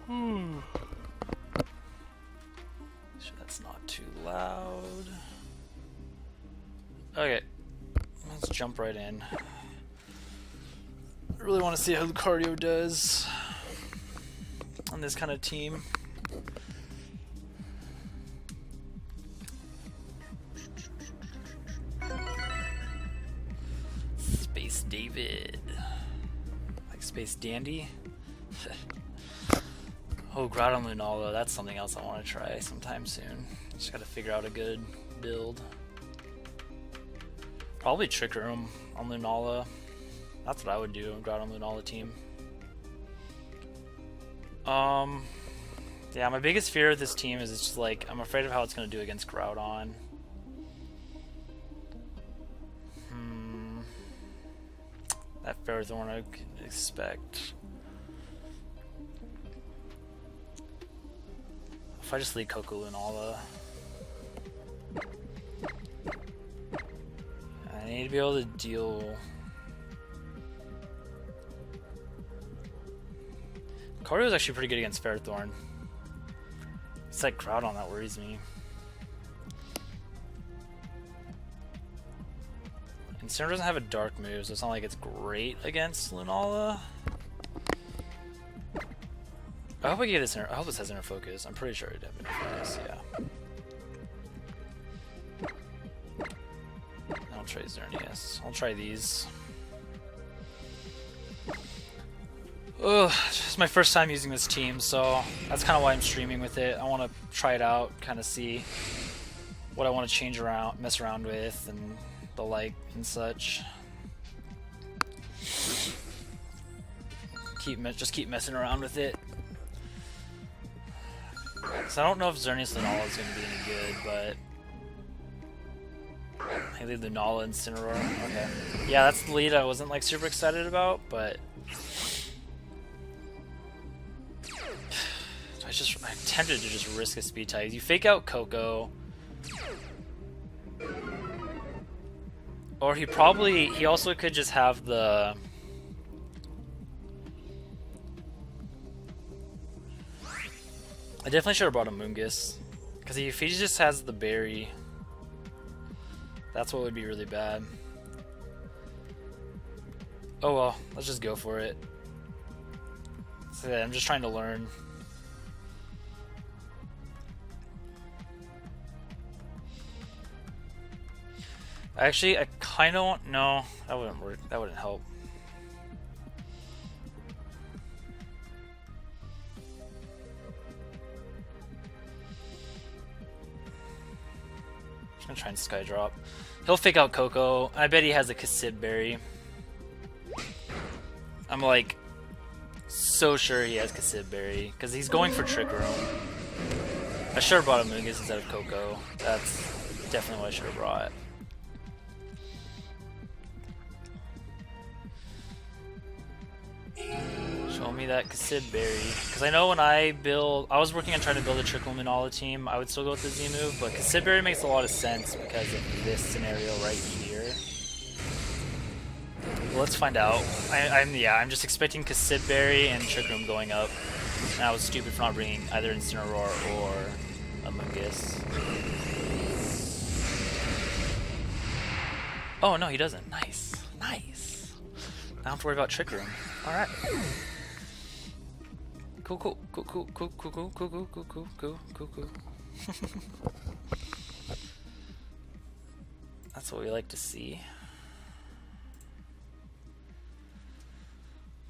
Sure that's not too loud. Okay, let's jump right in. I really want to see how the cardio does on this kind of team. Space David. Like Space Dandy. Oh, Groudon Lunala, that's something else I want to try sometime soon. Just gotta figure out a good build. Probably Trick Room on Lunala. That's what I would do, Groudon Lunala team. Yeah, my biggest fear of this team is it's just like, I'm afraid of how it's gonna do against Groudon. That Ferrothorn I can expect. If I just lead Coco Lunala. I need to be able to deal. Cardio is actually pretty good against Ferrothorn. It's like Groudon that worries me. Incineroar doesn't have a dark move, so it's not like it's great against Lunala. I hope I get this. I hope this has inner focus. I'm pretty sure it has inner focus. Yeah. I'll try Xerneas. I'll try these. Ugh, it's my first time using this team, so that's kind of why I'm streaming with it. I want to try it out, kind of see what I want to change around, mess around with, and the like and such. Just keep messing around with it. So I don't know if Xerneas Lunala is going to be any good, but I lead Lunala and Incineroar. Okay, yeah, that's the lead I wasn't like super excited about, but I'm tempted to just risk a speed type. You fake out Coco. Or he also could just have the... I definitely should have brought a Moongus. Because if he just has the berry, that's what would be really bad. Oh well, let's just go for it. So yeah, I'm just trying to learn. Actually, I kind of want... No, that wouldn't work. That wouldn't help. I'm just gonna try and Sky Drop. He'll fake out Coco. I bet he has a Cassib Berry. I'm like so sure he has Cassib Berry because he's going for Trick Room. I should have brought a Moongus instead of Coco. That's definitely what I should have brought. Show me that Cassib Berry. Because I know when I was working on trying to build a Trick Room Lunala team, I would still go with the Z move, but Cassib Berry makes a lot of sense because of this scenario right here. Well, let's find out. I'm just expecting Cassib Berry and Trick Room going up. And I was stupid for not bringing either Incineroar or a Moongus. Oh no, he doesn't. Nice. Nice. Now I don't have to worry about Trick Room. Alright. Cool. That's what we like to see.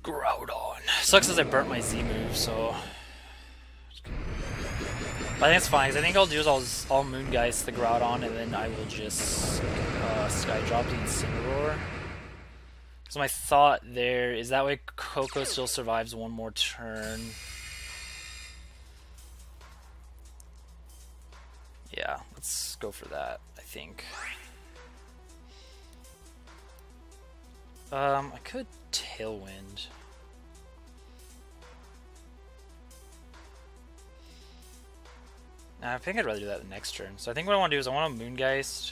Groudon. Sucks as I burnt my Z move, so... But I think it's fine, because I think I'll do is I'll Moongeist the Groudon, and then I will just Sky Drop the Incineroar. So my thought there is that way Coco still survives one more turn. Yeah, let's go for that, I think. I could Tailwind. Nah, I think I'd rather do that the next turn. So I think what I want to do is I want to Moongeist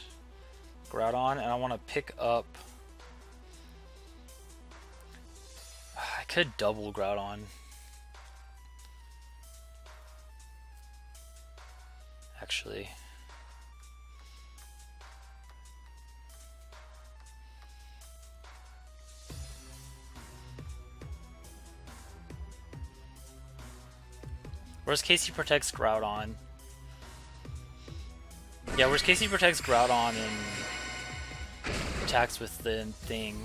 Groudon, and I want to pick up... I could double Groudon. actually. Worst case he protects Groudon. Yeah, worst case he protects Groudon and attacks with the thing.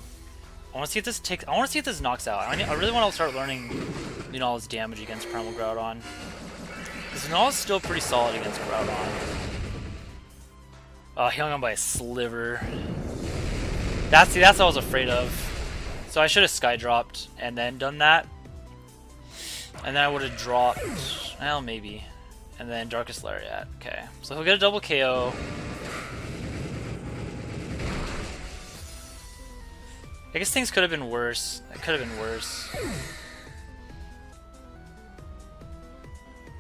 I want to see if this takes. I want to see if this knocks out. I really want to start learning Lunala's damage against Primal Groudon. Because Lunala's still pretty solid against Groudon. He hung on by a sliver. That's what I was afraid of. So I should have Sky Dropped and then done that. And then I would have dropped. Well, maybe. And then Darkest Lariat. Okay. So he'll get a double KO. I guess things could have been worse. It could have been worse.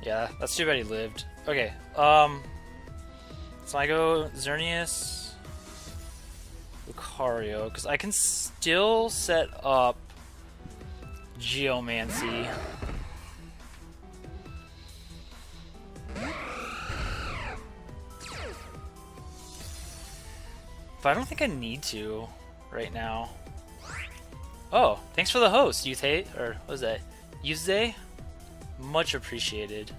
Yeah, that's too bad he lived. Okay, so I go Xerneas, Lucario, because I can still set up Geomancy. But I don't think I need to right now. Oh, thanks for the host, Yuthe, or what was that? Yuze? Much appreciated.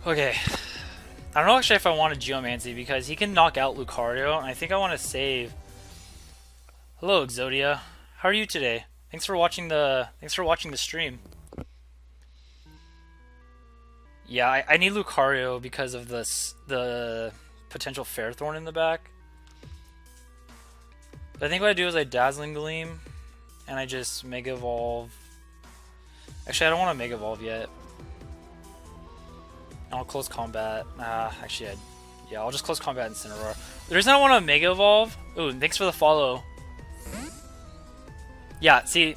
Okay. I don't know actually if I want a Geomancy because he can knock out Lucario, and I think I want to save. Hello, Exodia. How are you today? Thanks for watching the stream. Yeah, I need Lucario because of the potential Fairthorn in the back. But I think what I do is I Dazzling Gleam, and I just Mega Evolve. Actually, I don't want to Mega Evolve yet. I'll Close Combat. Actually, yeah, I'll just Close Combat Incineroar. The reason I want to Mega Evolve. Ooh, thanks for the follow. Yeah, see,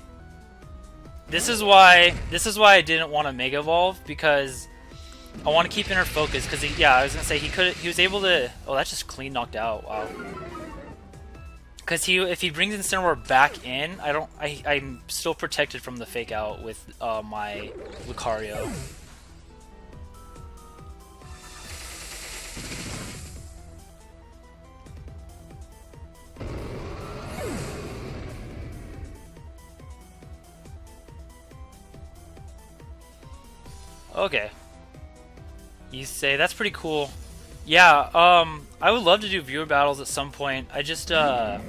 this is why I didn't want to Mega Evolve, because I want to keep Inner Focus. Because yeah, I was gonna say he was able to. Oh, that's just clean knocked out. Wow. Because if he brings Incineroar back in, I'm still protected from the fake out with my Lucario. Okay. You say that's pretty cool. Yeah, I would love to do viewer battles at some point. I'm just kind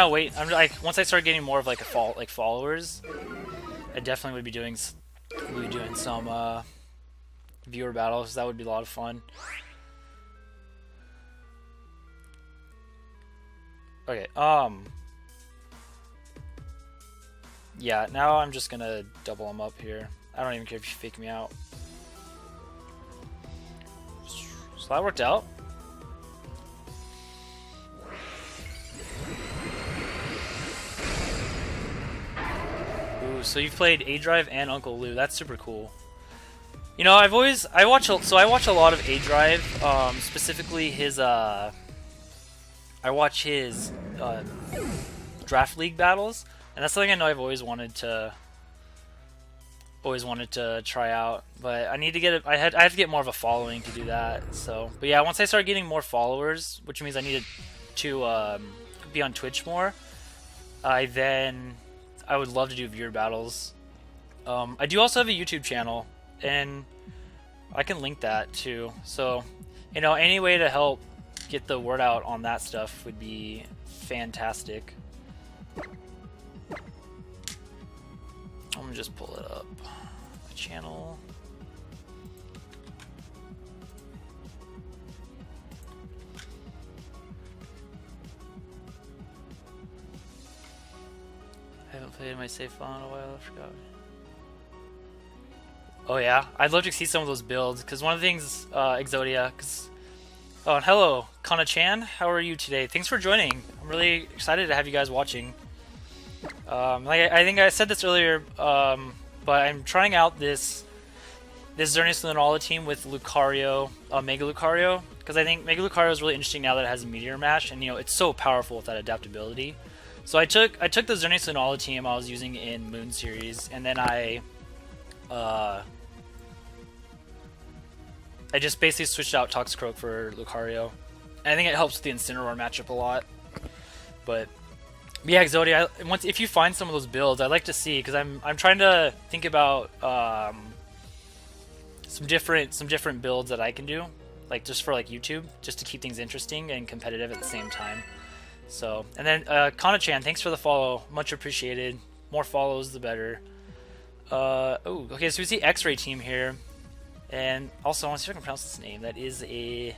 of waiting. I'm like, once I start getting more of like followers, I definitely would be doing some viewer battles. That would be a lot of fun. Okay. Yeah. Now I'm just gonna double them up here. I don't even care if you fake me out. So that worked out. Ooh, so you've played A-Drive and Uncle Lou. That's super cool. You know, I watch a lot of A-Drive, specifically his I watch his Draft League battles, and that's something I know I've always wanted to try out, but I need to get it. I have to get more of a following to do that. So, but yeah, once I start getting more followers, which means I need to be on Twitch more, I would love to do viewer battles. I do also have a YouTube channel, and I can link that too. So, you know, any way to help get the word out on that stuff would be fantastic. I'm gonna just pull it up. The channel. I haven't played my safe file in a while, I forgot. Oh yeah, I'd love to see some of those builds, because one of the things, Exodia, oh, and hello, Kana-chan, how are you today? Thanks for joining. I'm really excited to have you guys watching. Like I think I said this earlier, but I'm trying out this Xerneas Lunala team with Lucario, Mega Lucario, because I think Mega Lucario is really interesting now that it has a Meteor Mash, and you know it's so powerful with that adaptability. So I took the Xerneas Lunala team I was using in Moon series, and then I just basically switched out Toxicroak for Lucario. And I think it helps with the Incineroar matchup a lot. But yeah, Exodia, if you find some of those builds, I'd like to see, because I'm trying to think about some different builds that I can do, like just for like YouTube, just to keep things interesting and competitive at the same time. So, and then Kana-chan, thanks for the follow, much appreciated. More follows, the better. Oh, okay, so we see X-Ray team here. And also, I want to see if I can pronounce this name. That is a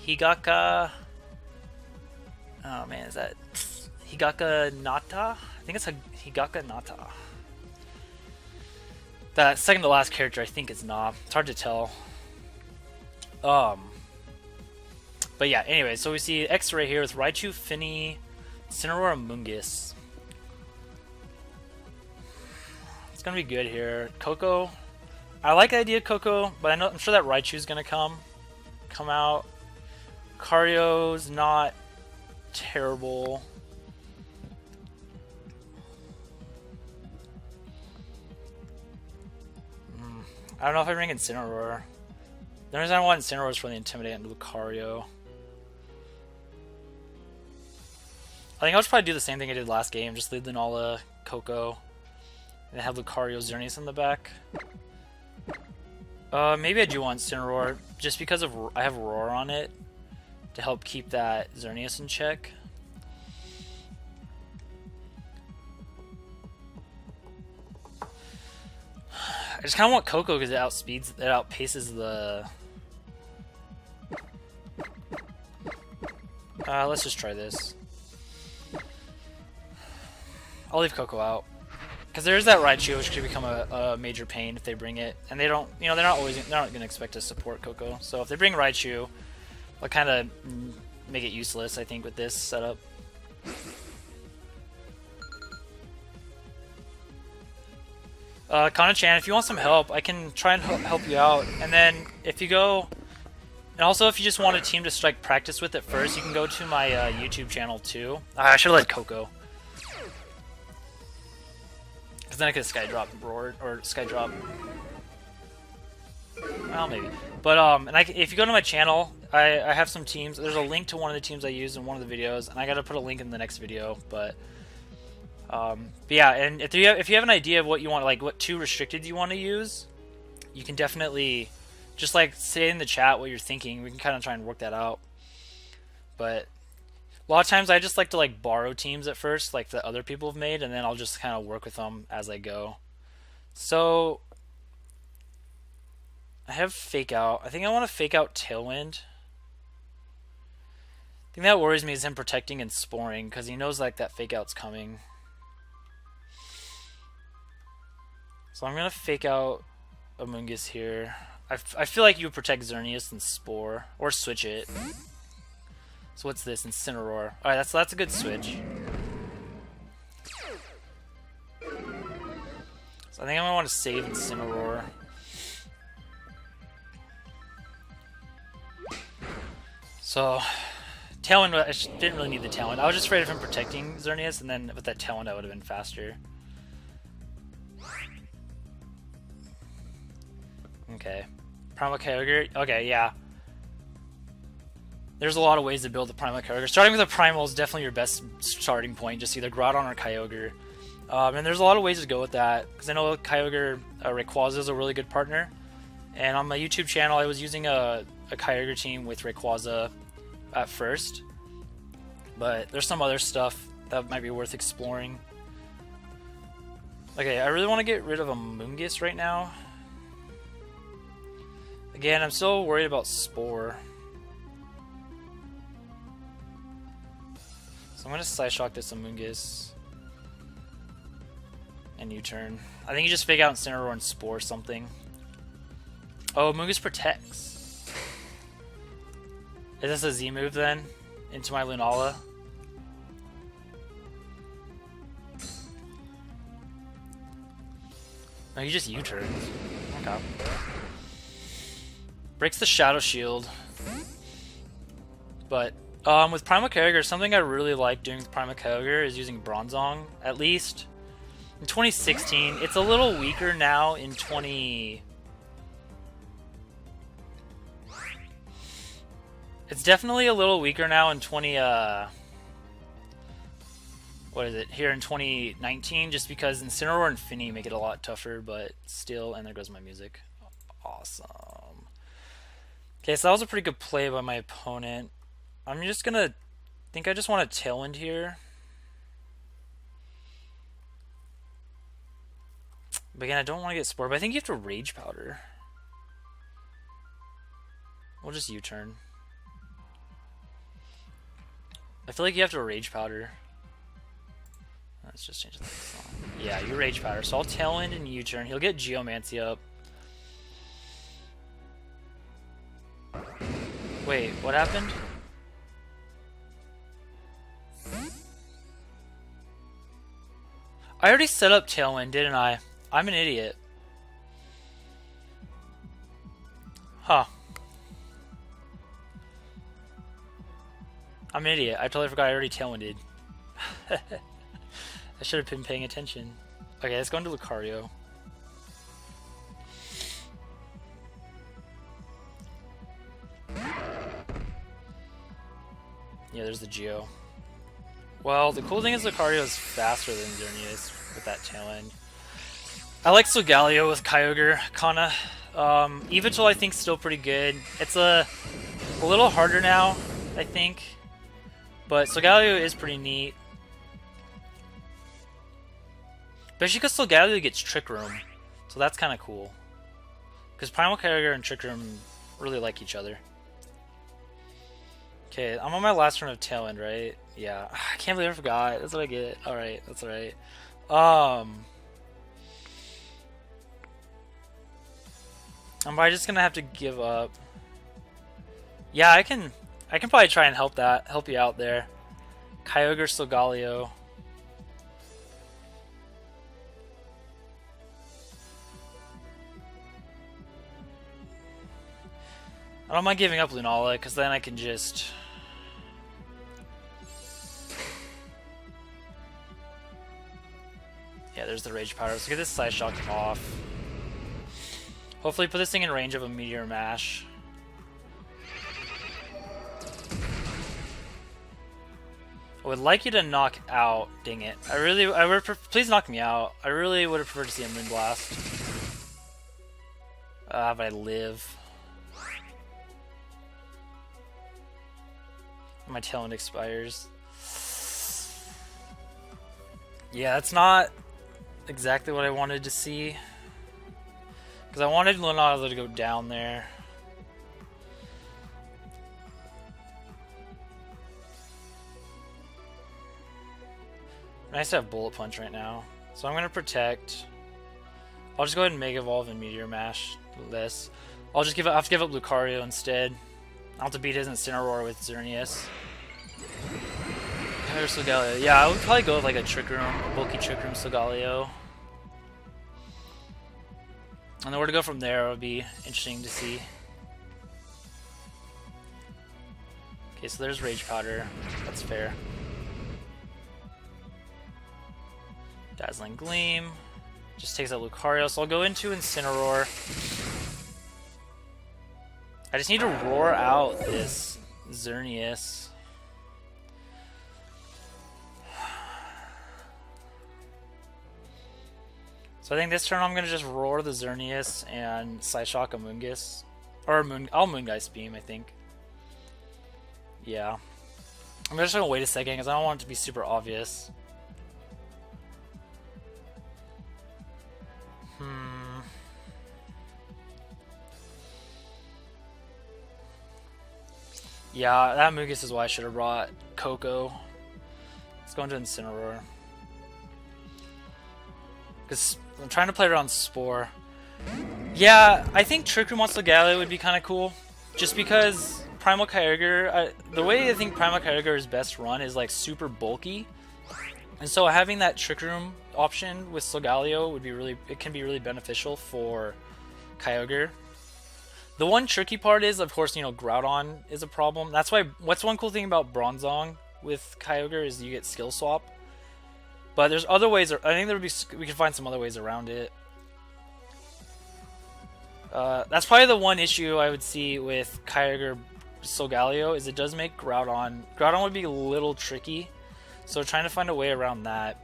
Higaka. Oh man, is that Higaka Nata? I think it's a Higaka Nata. That second to last character, I think, is Na. It's hard to tell. But yeah, anyway, so we see X-Ray here with Raichu, Finny, Incineroar, and Mungus. It's gonna be good here. Coco. I like the idea of Coco, but I'm sure that Raichu's gonna come out. Cario's not terrible. I don't know if I bring Incineroar. The reason I want Incineroar is for the Intimidate and Lucario. I think I'll just probably do the same thing I did last game, just leave Lunala, Coco, and have Lucario, Xerneas in the back. Maybe I do want Incineroar, just because I have Roar on it to help keep that Xerneas in check. I just kind of want Coco because it outpaces the... let's just try this. I'll leave Coco out. Because there's that Raichu, which could become a major pain if they bring it. And they don't, they're not going to expect to support Coco. So if they bring Raichu, they'll kind of make it useless, I think, with this setup. Kana-chan, if you want some help, I can try and help you out. And then if you go... And also, if you just want a team to practice with at first, you can go to my YouTube channel too. I should have let Coco. Because then I could Sky Drop Roar, or Sky Drop. Well, maybe. But, if you go to my channel, I have some teams. There's a link to one of the teams I use in one of the videos, and I gotta put a link in the next video, but yeah, and if you have an idea of what you want, like what 2 restricted you want to use, you can definitely just like say in the chat what you're thinking. We can kind of try and work that out. But a lot of times I just like to like borrow teams at first, like that other people have made, and then I'll just kind of work with them as I go. So I have Fake Out. I think I want to Fake Out Tailwind. The thing that worries me is him protecting and sporing, because he knows like that Fake Out's coming. So I'm going to Fake Out Amoonguss here. I feel like you would protect Xerneas and Spore, or switch it. So what's this? Incineroar. Alright, that's a good switch. So I think I'm going to want to save Incineroar. So, Tailwind, I didn't really need the Tailwind. I was just afraid of him protecting Xerneas, and then with that Tailwind I would have been faster. Okay. Primal Kyogre. Okay, yeah. There's a lot of ways to build the Primal Kyogre. Starting with a Primal is definitely your best starting point. Just either Groudon or Kyogre. And there's a lot of ways to go with that. Because I know Kyogre, Rayquaza is a really good partner. And on my YouTube channel, I was using a Kyogre team with Rayquaza at first. But there's some other stuff that might be worth exploring. Okay, I really want to get rid of a Amoonguss right now. Again, I'm still worried about Spore. So I'm going to Side Shock this Amoonguss. And U-turn. I think you just Fake Out Incineroar and Spore something. Oh, Amoonguss protects. Is this a Z move then? Into my Lunala? No, he just U-turns. Okay. Breaks the Shadow Shield. But, With Primal Kyogre, something I really like doing with Primal Kyogre is using Bronzong, at least. In 2016, it's a little weaker now in 20... It's definitely a little weaker now in 20... What is it? Here in 2019, just because Incineroar and Finny make it a lot tougher, but still... And there goes my music. Awesome. Okay, so that was a pretty good play by my opponent. I'm just gonna... I just want a Tailwind here. But again, I don't want to get Spore, but I think you have to Rage Powder. We'll just U-turn. I feel like you have to Rage Powder. Let's just change the song. Yeah, you Rage Powder. So I'll Tailwind and U-turn. He'll get Geomancy up. Wait, what happened? I already set up Tailwind, didn't I? I'm an idiot. Huh. I'm an idiot. I totally forgot I already Tailwinded. I should have been paying attention. Okay, let's go into Lucario. Yeah, there's the Geo. Well, the cool thing is Lucario is faster than Xerneas with that Tailwind. I like Solgaleo with Kyogre, kinda. Yveltal I think still pretty good. It's a little harder now, I think. But Solgaleo is pretty neat. Especially because Solgaleo gets Trick Room. So that's kind of cool. Because Primal Kyogre and Trick Room really like each other. Okay, I'm on my last run of Tailwind, right? Yeah. I can't believe I forgot. That's what I get. Alright, that's alright. I'm probably just gonna have to give up. Yeah, I can probably try and help you out there. Kyogre, Solgaleo. I don't mind giving up Lunala, because then I can just... Yeah, there's the Rage Powder. Let's get this Side Shock off. Hopefully put this thing in range of a Meteor Mash. I would like you to knock out... Dang it. Please knock me out. I really would have preferred to see a Moonblast. But I live. My Tailwind expires. Yeah, that's not exactly what I wanted to see. Because I wanted Lunala to go down there. Nice to have Bullet Punch right now. So I'm going to protect. I'll just go ahead and Mega Evolve and Meteor Mash this. I'll just have to give up Lucario instead. I'll have to beat his Incineroar with Xerneas. Solgaleo. Yeah, I would probably go with like a Trick Room, a bulky Trick Room Solgaleo. And then where to go from there would be interesting to see. Okay, so there's Rage Powder. That's fair. Dazzling Gleam. Just takes out Lucario, so I'll go into Incineroar. I just need to roar out this Xerneas. So I think this turn I'm going to just roar the Xerneas and Psyshock a Moongus. Or I'll Moongeist Beam, I think. Yeah. I'm just going to wait a second because I don't want it to be super obvious. Yeah, that Moongus is why I should have brought Coco. Let's go into Incineroar. Because I'm trying to play around Spore. Yeah, I think Trick Room on Solgaleo would be kind of cool. Just because Primal Kyogre, the way I think Primal Kyogre is best run is like super bulky. And so having that Trick Room option with Solgaleo would be it can be really beneficial for Kyogre. The one tricky part is, of course, Groudon is a problem. That's why, what's one cool thing about Bronzong with Kyogre is you get skill swap. But there's other ways, I think we can find some other ways around it. That's probably the one issue I would see with Kyogre Solgaleo, is it does make Groudon. Groudon would be a little tricky, so trying to find a way around that.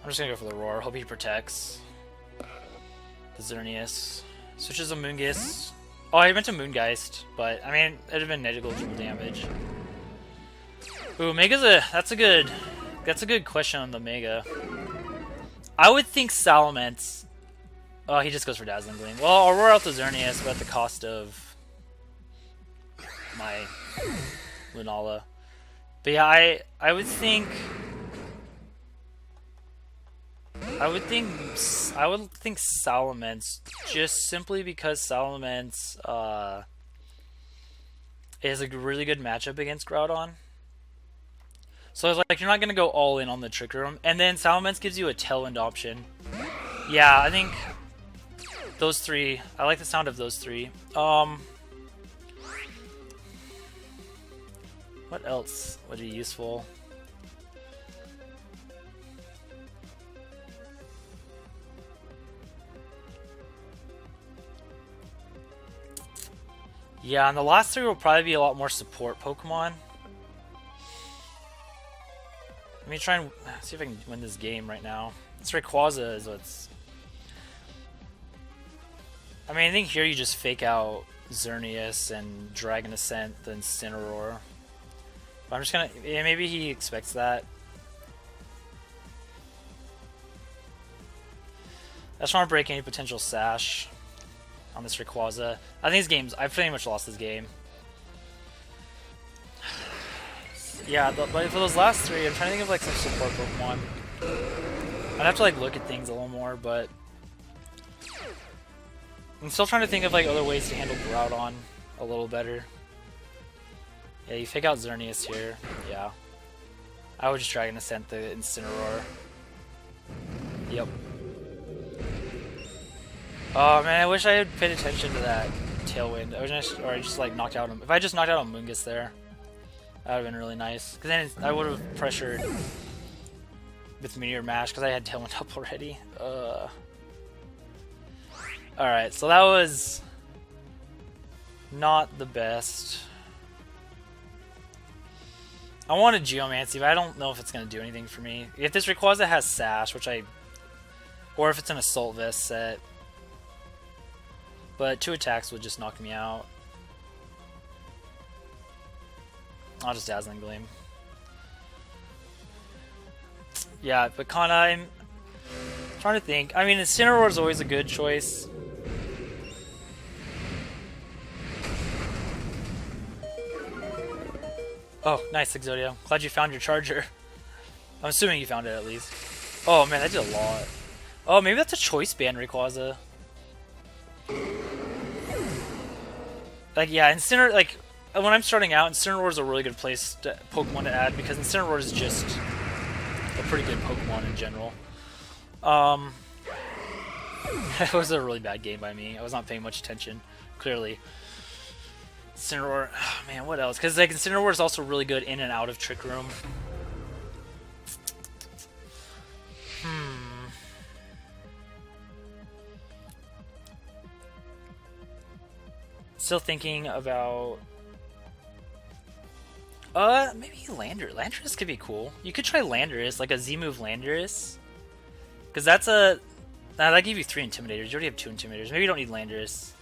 I'm just gonna go for the Roar, hope he protects. The Xerneas. Switches a Moongeist. Oh, I meant to Moongeist, but I mean, it'd have been negligible damage. Ooh, Mega's that's a good question on the Mega. I would think Salamence. Oh, he just goes for Dazzling Gleam. Well, I'll roar out the Xerneas, but at the cost of my Lunala. But yeah, I would think Salamence, just simply because Salamence is a really good matchup against Groudon. So I was like, you're not gonna go all in on the Trick Room, and then Salamence gives you a Tailwind option. Yeah, I think those three. I like the sound of those three. What else would be useful? Yeah, and the last three will probably be a lot more support Pokemon. Let me try and see if I can win this game right now. This Rayquaza is what's... I mean, I think here you just fake out Xerneas and Dragon Ascent, then Incineroar. But I'm just gonna... Yeah, maybe he expects that. I just want to break any potential Sash on this Rayquaza. I think I've pretty much lost this game. Yeah, but for those last three, I'm trying to think of like some support Pokemon. I'd have to like look at things a little more, but I'm still trying to think of like other ways to handle Groudon a little better. Yeah, you fake out Xerneas here. Yeah, I would just Dragon Ascent the Incineroar. Yep. Oh man, I wish I had paid attention to that Tailwind. I just like knocked out him. If I just knocked out a Moongus there, that would have been really nice. Because then I would have pressured with Meteor Mash because I had Tailwind up already. Alright, so that was not the best. I wanted Geomancy, but I don't know if it's going to do anything for me. If this Rayquaza has Sash, or if it's an Assault Vest set, but 2 attacks would just knock me out. I'll just Dazzling Gleam. Yeah, but Kana, I'm trying to think. I mean, Incineroar is always a good choice. Oh, nice, Exodia. Glad you found your charger. I'm assuming you found it at least. Oh man, that did a lot. Oh, maybe that's a choice band Rayquaza. Like, yeah, like, when I'm starting out, Incineroar is a really good Pokemon to add, because Incineroar is just a pretty good Pokemon in general. It was a really bad game by me. I was not paying much attention, clearly. Incineroar, oh, man, what else? Because like, Incineroar is also really good in and out of Trick Room. Still thinking about... maybe Landorus. Landorus could be cool. You could try Landorus, like a Z-move Landorus. Because that's a... Nah, that gave you 3 Intimidators. You already have 2 Intimidators. Maybe you don't need Landorus.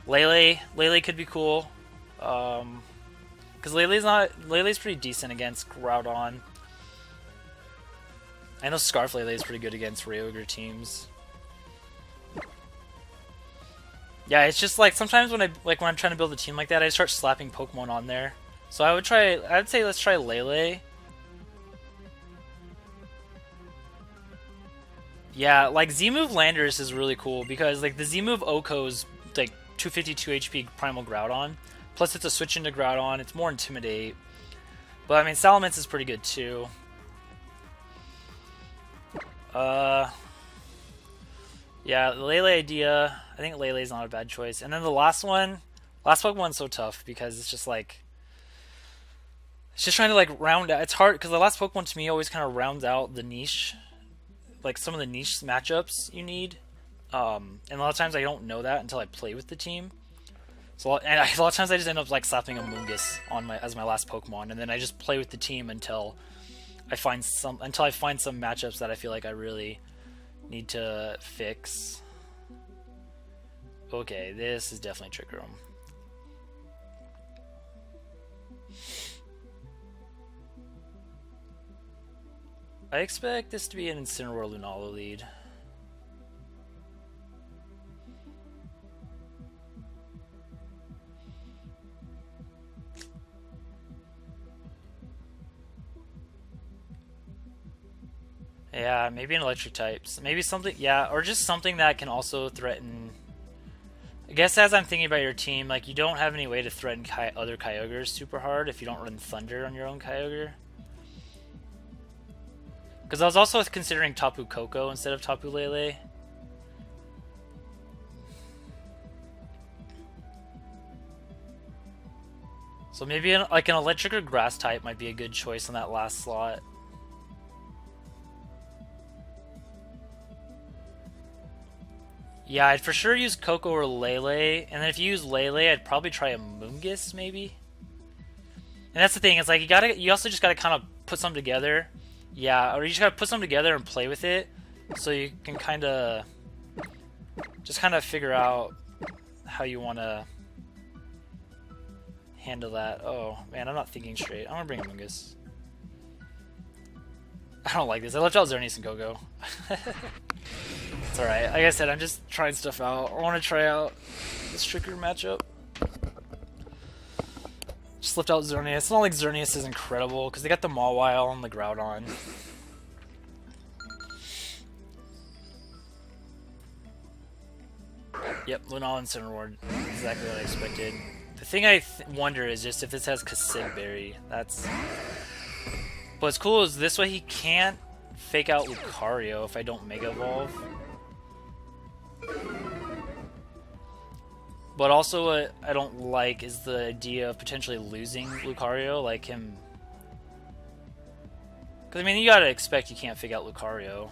Lele could be cool. Because Lele's pretty decent against Groudon. I know Scarf Lele is pretty good against Ryogre teams. Yeah, it's just like sometimes when I'm trying to build a team like that, I start slapping Pokemon on there. So I would say let's try Lele. Yeah, like Z-move Landorus is really cool because like the Z-move Oko's like 252 HP Primal Groudon. Plus it's a switch into Groudon, it's more Intimidate. But I mean Salamence is pretty good too. Yeah, the Lele idea. I think Lele's not a bad choice. And then the last Pokemon's so tough because it's just like it's just trying to like round out. It's hard because the last Pokemon to me always kind of rounds out the niche, like some of the niche matchups you need. And a lot of times I don't know that until I play with the team. So and a lot of times I just end up like slapping a Mungus on my as my last Pokemon, and then I just play with the team until I find some matchups that I feel like I really need to fix. Okay, this is definitely Trick Room. I expect this to be an Incineroar Lunala lead. Yeah, maybe an electric types. Maybe something, yeah, or just something that can also threaten. I guess as I'm thinking about your team, like you don't have any way to threaten other Kyogres super hard if you don't run Thunder on your own Kyogre. Because I was also considering Tapu Koko instead of Tapu Lele. So maybe like an electric or grass type might be a good choice on that last slot. Yeah, I'd for sure use Koko or Lele, and then if you use Lele, I'd probably try a Moongus maybe. And that's the thing, it's like you also just gotta kind of put some together. Yeah, or you just gotta put some together and play with it, so you can kind of figure out how you want to handle that. Oh man, I'm not thinking straight. I'm gonna bring a Moongus. I don't like this. I left out Xerneas and Go-Go. It's alright. Like I said, I'm just trying stuff out. I want to try out this trickier matchup. Just left out Xerneas. It's not like Xerneas is incredible, because they got the Mawile and the Groudon. Yep, Lunala and Incineroar. Exactly what I expected. The thing I wonder is just if this has Cassib Berry. That's... What's cool is this way he can't fake out Lucario if I don't Mega Evolve. But also what I don't like is the idea of potentially losing Lucario, like him... Because I mean, you gotta expect you can't fake out Lucario.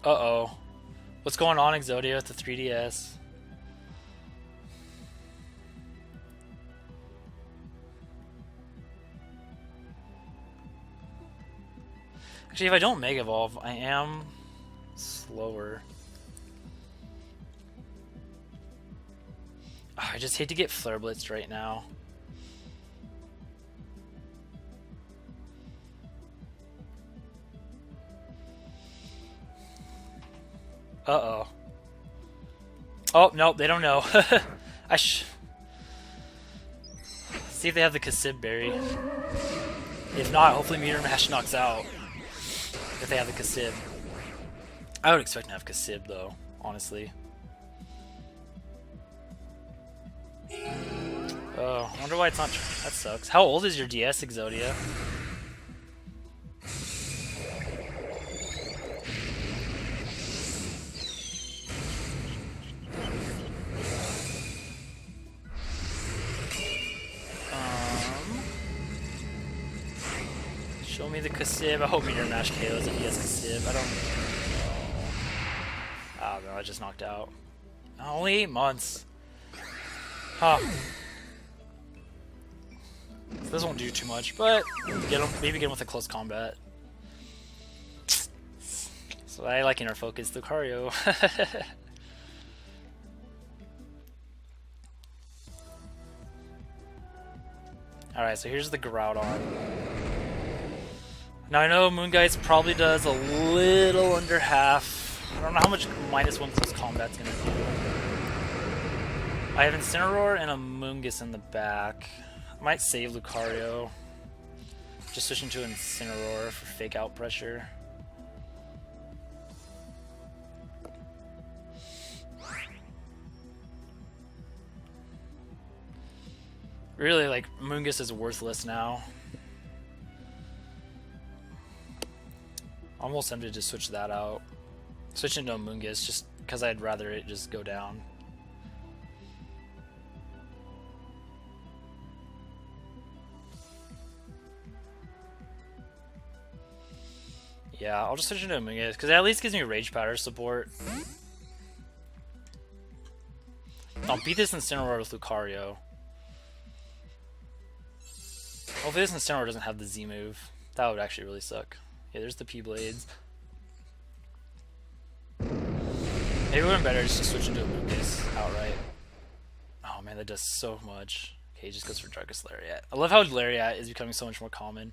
Uh-oh. What's going on, Exodia, with the 3DS? Actually, if I don't Mega Evolve, I am slower. Oh, I just hate to get Flare Blitzed right now. Uh-oh. Oh, nope, they don't know. See if they have the Cassib Berry. If not, hopefully Meteor Mash knocks out. If they have the Cassib. I would expect to have Cassib, though, honestly. Oh, I wonder why it's not... That sucks. How old is your DS, Exodia? Show me the Cassib. I hope Meteor Mash KOs if he has Cassib. I don't know. Ah, no, I just knocked out. Only 8 months. Huh. So this won't do too much, but maybe get him with a close combat. So I like inner focus Lucario. Alright, so here's the Groudon. Now I know Moongeist probably does a little under half. I don't know how much -1 close combat's gonna do. I have Incineroar and a Moongus in the back. I might save Lucario. Just switch into Incineroar for fake out pressure. Really, like, Moongus is worthless now. Almost tempted to switch that out. Switch into Amoonguss just because I'd rather it just go down. Yeah, I'll just switch into Amoonguss because it at least gives me Rage Powder support. I'll beat this Incineroar with Lucario. Hopefully this Incineroar doesn't have the Z move. That would actually really suck. Yeah, there's the P-Blades. Maybe it would have been better just to switch into Amoonguss outright. Oh man, that does so much. Okay, he just goes for Darkest Lariat. I love how Lariat is becoming so much more common.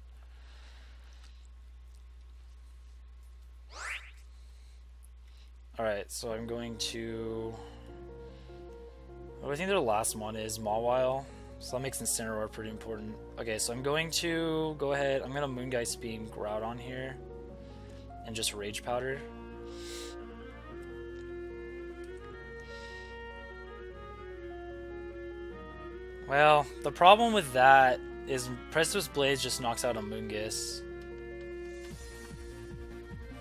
Alright, so I'm going to... What do I think their last one is? Mawile. So that makes Incineroar pretty important. Okay, so I'm going to go ahead. I'm going to Moongeist Beam Groudon here. And just Rage Powder. Well, the problem with that is Precipice Blaze just knocks out Amoonguss.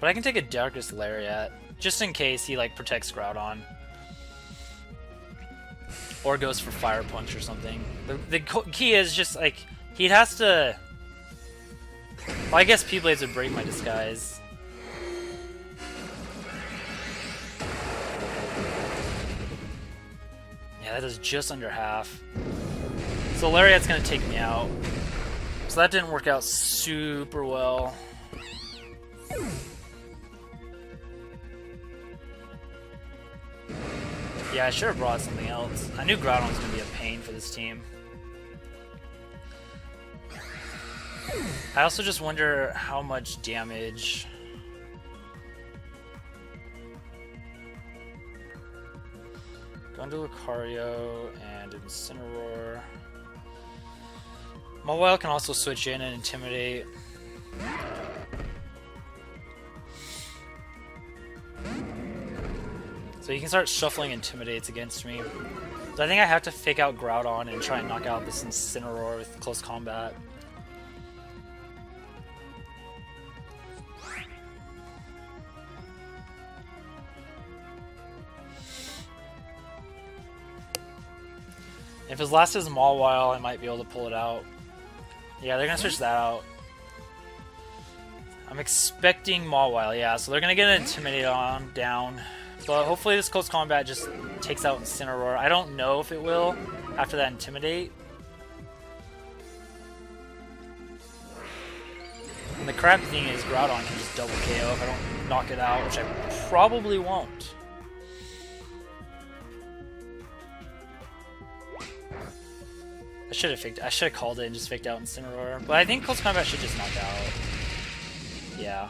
But I can take a Darkest Lariat, just in case he like protects Groudon. Or goes for Fire Punch or something. The key is just like, he has to... Well, I guess P-Blades would break my disguise. Yeah, that is just under half. So Lariat's gonna take me out. So that didn't work out super well. Yeah, I should have brought something else. I knew Groudon was gonna be a pain for this team. I also just wonder how much damage... Going to Lucario and Incineroar. Mawile can also switch in and Intimidate. So you can start shuffling Intimidates against me. So I think I have to fake out Groudon and try and knock out this Incineroar with close combat. If his last is Mawile, I might be able to pull it out. Yeah, they're gonna switch that out. I'm expecting Mawile, yeah, so they're gonna get an Intimidate on down. But hopefully this close combat just takes out Incineroar. I don't know if it will after that Intimidate. And the crappy thing is Groudon can just double KO if I don't knock it out, which I probably won't. I should have called it and just faked out Incineroar. But I think close combat should just knock out. Yeah.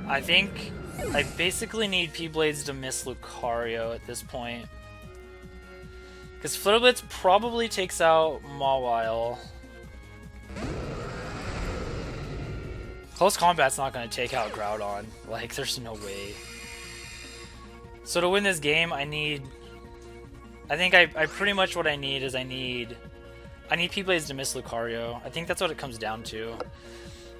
I think I basically need P-Blades to miss Lucario at this point. Because Flare Blitz probably takes out Mawile. Close combat's not going to take out Groudon. Like, there's no way. So to win this game, I think I pretty much what I need is I need P-Blades to miss Lucario. I think that's what it comes down to.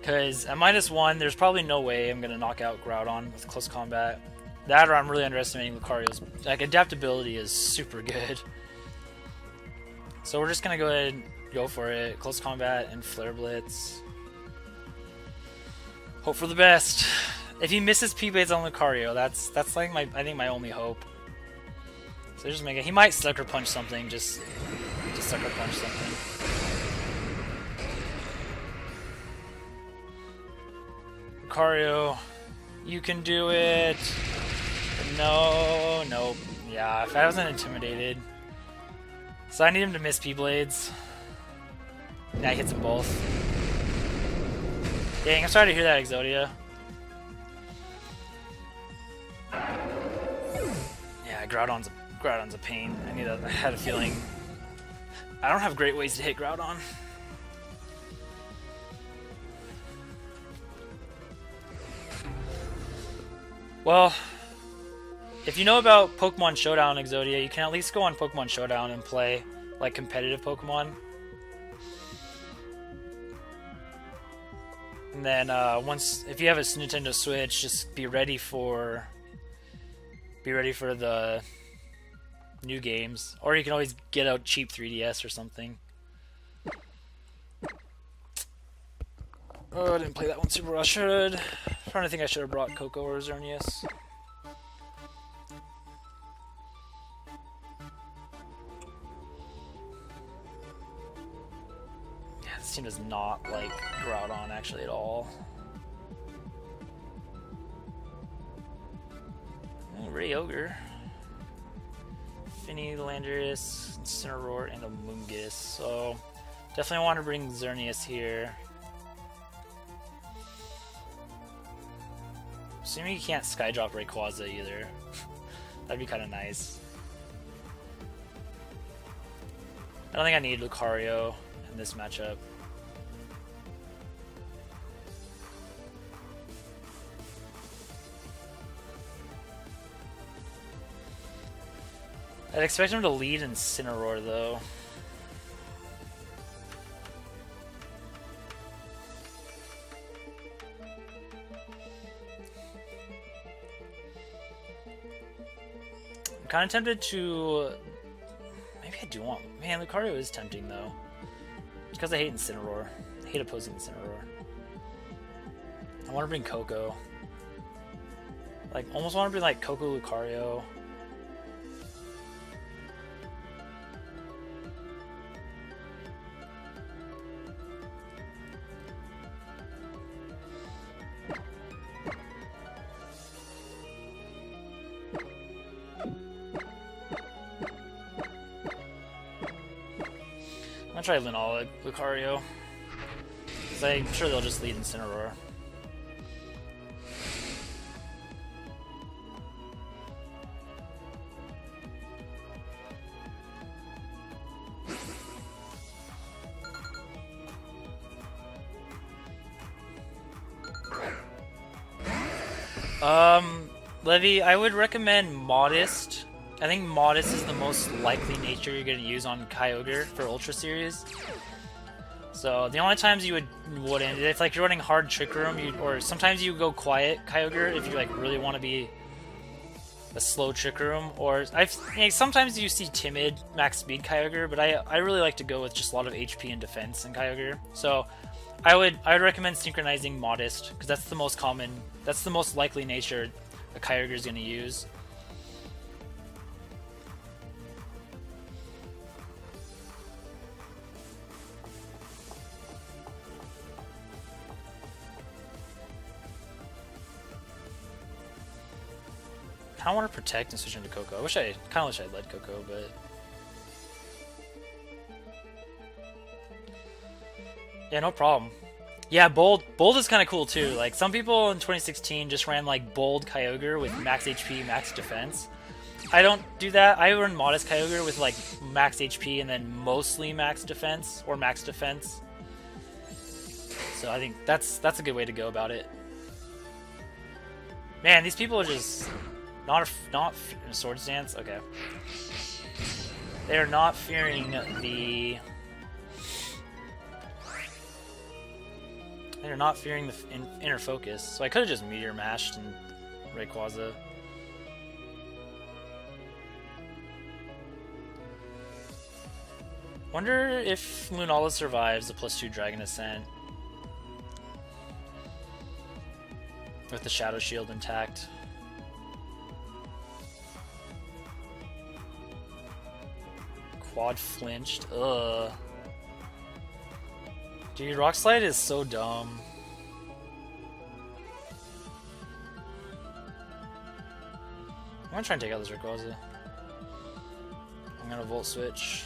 Because at -1, there's probably no way I'm going to knock out Groudon with close combat. That or I'm really underestimating Lucario's... Like, adaptability is super good. So we're just going to go ahead and go for it. Close combat and Flare Blitz. Hope for the best. If he misses P-Blades on Lucario, that's like I think my only hope. So just make it... He might Sucker Punch something, just Sucker Punch something. Lucario, you can do it. No, nope. Yeah, if I wasn't intimidated. So I need him to miss P-Blades. Yeah, he hits them both. Dang, I'm sorry to hear that, Exodia. Yeah, Groudon's a pain. I had a feeling. I don't have great ways to hit Groudon. Well, if you know about Pokemon Showdown, Exodia, you can at least go on Pokemon Showdown and play like competitive Pokemon. And then if you have a Nintendo Switch, just be ready for the new games, or you can always get a cheap 3DS or something. Oh, I didn't play that one super well. I should. I'm trying to think, I should have brought Coco or Xerneas. Yeah, this team does not like Groudon actually at all. Ryogre, Finny, Landorus, Incineroar, and a Mungus. So definitely want to bring Xerneas here. Assuming you can't Skydrop Rayquaza either. That'd be kind of nice. I don't think I need Lucario in this matchup. I'd expect him to lead Incineroar though. I'm kind of tempted to... Maybe I do want... Man, Lucario is tempting though. It's because I hate Incineroar. I hate opposing Incineroar. I want to bring Coco. Like, almost want to bring like Coco Lucario. I'm gonna try Lunala Lucario, because I'm sure they'll just lead Incineroar. Levy, I would recommend Modest. I think Modest is the most likely nature you're going to use on Kyogre for Ultra Series. So the only times you wouldn't, if like you're running hard Trick Room, or sometimes you go quiet Kyogre if you like really want to be a slow Trick Room, or sometimes you see timid max speed Kyogre, but I really like to go with just a lot of HP and defense in Kyogre. So I would recommend synchronizing Modest, because that's the most common, that's the most likely nature a Kyogre is going to use. I want to protect and switch into Coco. I kind of wish I led Coco, but yeah, no problem. Yeah, Bold is kind of cool too. Like some people in 2016 just ran like Bold Kyogre with max HP, max defense. I don't do that. I run Modest Kyogre with like max HP and then mostly max defense or max defense. So I think that's a good way to go about it. Man, these people are just not Swords Dance. Okay, they are not fearing the. They're not fearing the inner focus, so I could have just Meteor Mashed and Rayquaza. Wonder if Lunala survives the +2 Dragon Ascent with the Shadow Shield intact. Quad flinched. Ugh. Dude, Rock Slide is so dumb. I'm gonna try and take out this Rayquaza. I'm gonna Volt Switch.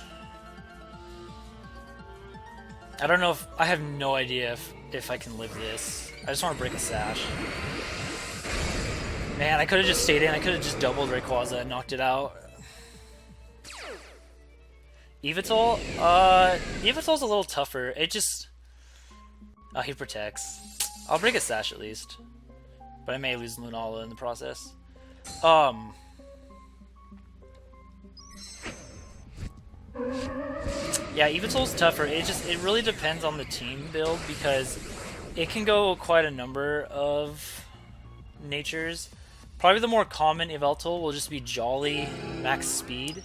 I don't know if... I have no idea if I can live this. I just want to break a Sash. Man, I could have just stayed in. I could have just doubled Rayquaza and knocked it out. Yveltal? Yveltal's a little tougher. It just... Oh, he protects. I'll break a Sash at least. But I may lose Lunala in the process. Yeah, Yveltal's tougher. It really depends on the team build, because it can go quite a number of natures. Probably the more common Yveltal will just be Jolly max speed.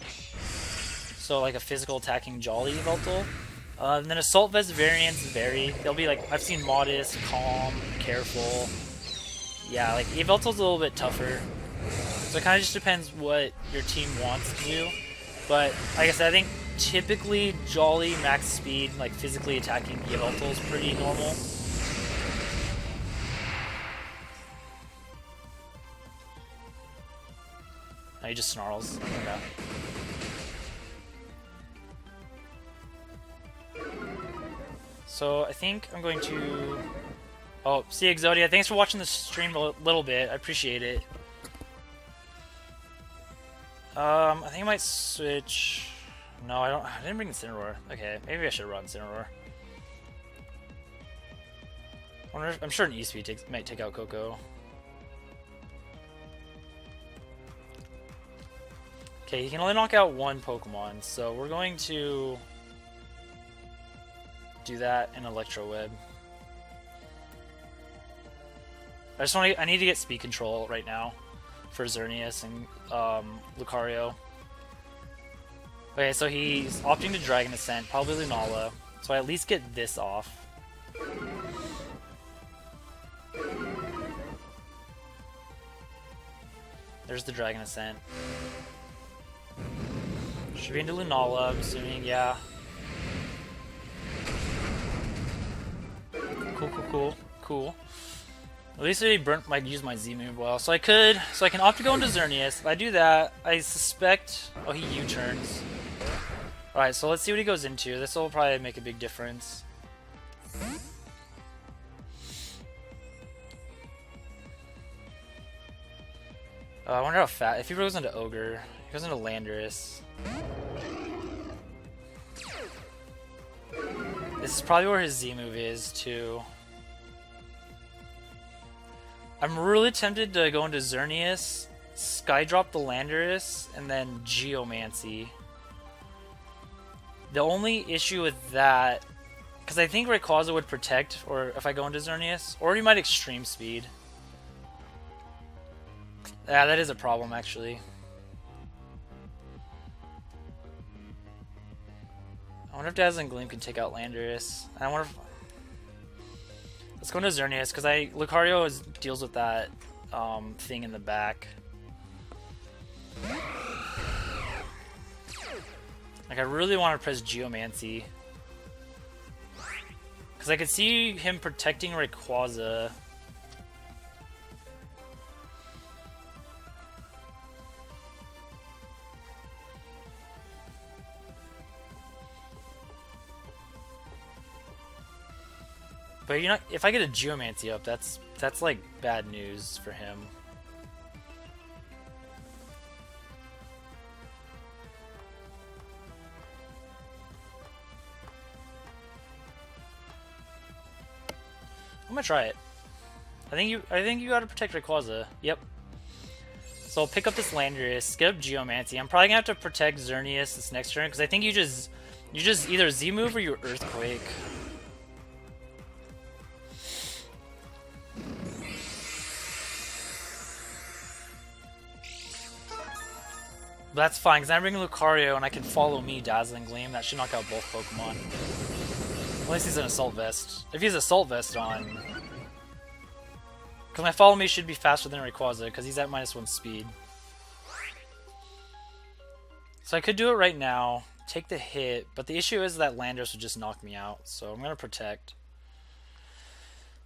So like a physical attacking Jolly Yveltal. And then Assault Vest variants vary. They'll be like, I've seen Modest, Calm, Careful. Yeah, like Yveltal's a little bit tougher. So it kind of just depends what your team wants to do. But like I said, I think typically Jolly max speed, like physically attacking Yveltal is pretty normal. Oh, he just snarls. Okay. So I think I'm going to... Oh, see Exodia, thanks for watching the stream a little bit. I appreciate it. I think I might switch... No, I don't. I didn't bring Incineroar. Okay, maybe I should run Incineroar. I'm sure an E-Speed might take out Coco. Okay, he can only knock out one Pokemon, so we're going to do that in Electro Web. I need to get speed control right now for Xerneas and Lucario. Okay, so he's opting to Dragon Ascent, probably Lunala, so I at least get this off. There's the Dragon Ascent. Should be into Lunala, I'm assuming, yeah. Cool. At least I might use my Z move well. So I can opt to go into Xerneas. If I do that, I suspect... Oh, he U-turns. Alright, so let's see what he goes into. This will probably make a big difference. I wonder how fast... If he goes into Ogre, he goes into Landorus. This is probably where his Z move is, too. I'm really tempted to go into Xerneas, Skydrop the Landorus, and then Geomancy. The only issue with that, because I think Rayquaza would protect, or if I go into Xerneas, or he might Extreme Speed. Yeah, that is a problem, actually. I wonder if Dazzling Gleam can take out Landorus. I wonder if... Let's go into Xerneas, because Lucario deals with that thing in the back. Like, I really want to press Geomancy. Because I could see him protecting Rayquaza. But you know, if I get a Geomancy up, that's like bad news for him. I'm gonna try it. I think you gotta protect Rayquaza. Yep. So I'll pick up this Landorus, get up Geomancy. I'm probably gonna have to protect Xerneas this next turn because I think you just either Z move or you Earthquake. But that's fine, because I'm bringing Lucario and I can follow me Dazzling Gleam. That should knock out both Pokemon. Unless he's an Assault Vest. If he's Assault Vest on... Because my follow me should be faster than Rayquaza, because he's at -1 speed. So I could do it right now, take the hit, but the issue is that Landorus would just knock me out, so I'm going to protect.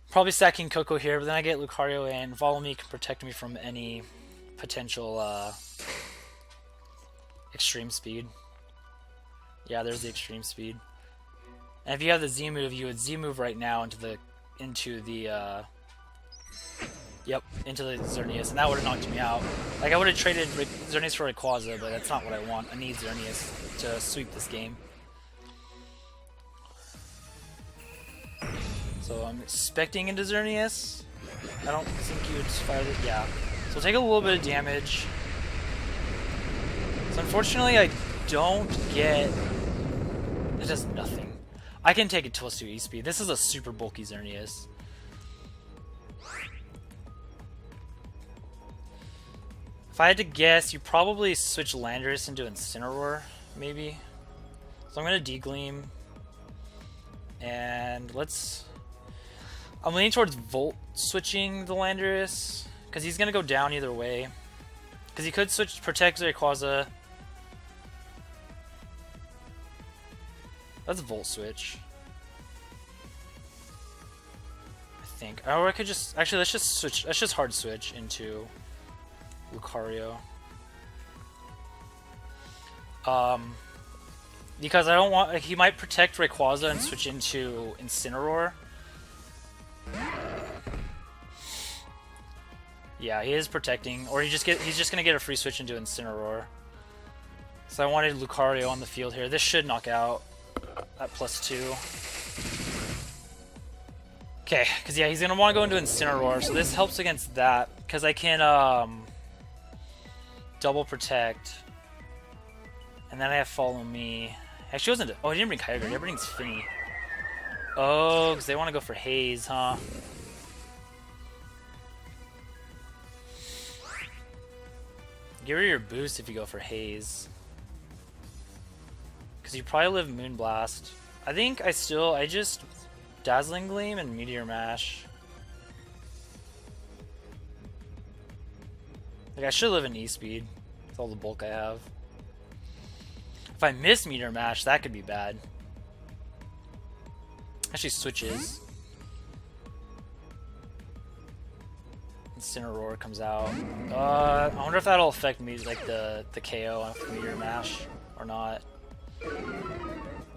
Probably stacking Coco here, but then I get Lucario in. Follow me can protect me from any potential... Extreme Speed. Yeah, there's the Extreme Speed. And if you have the Z move, you would Z move right now into the Xerneas, and that would have knocked me out. Like I would have traded Xerneas for Rayquaza, but that's not what I want. I need Xerneas to sweep this game. So I'm expecting into Xerneas. I don't think you would fire it. Yeah. So we'll take a little bit of damage. So unfortunately, I don't get... It does nothing. I can take it +2 E-Speed. This is a super bulky Xerneas. If I had to guess, you probably switch Landorus into Incineroar, maybe. So I'm gonna Degleam. And I'm leaning towards Volt switching the Landorus, because he's gonna go down either way. Because he could switch Protect Rayquaza. Let's Volt switch. I think. Or I could just actually let's just hard switch into Lucario. Because I don't want he might protect Rayquaza and switch into Incineroar. Yeah, he is protecting, or he's just gonna get a free switch into Incineroar. So I wanted Lucario on the field here. This should knock out at +2. Okay, because yeah, he's gonna want to go into Incineroar, so this helps against that because I can double protect, and then I have Follow Me. Actually, wasn't. Oh, he didn't bring Kyogre. He brings Finny. Oh, because they want to go for Haze, huh? Get rid of your boost if you go for Haze. Because you probably live Moonblast. I think I just Dazzling Gleam and Meteor Mash. Like, I should live in E-Speed with all the bulk I have. If I miss Meteor Mash, that could be bad. Actually switches. Incineroar comes out. I wonder if that'll affect me, like the KO on Meteor Mash or not.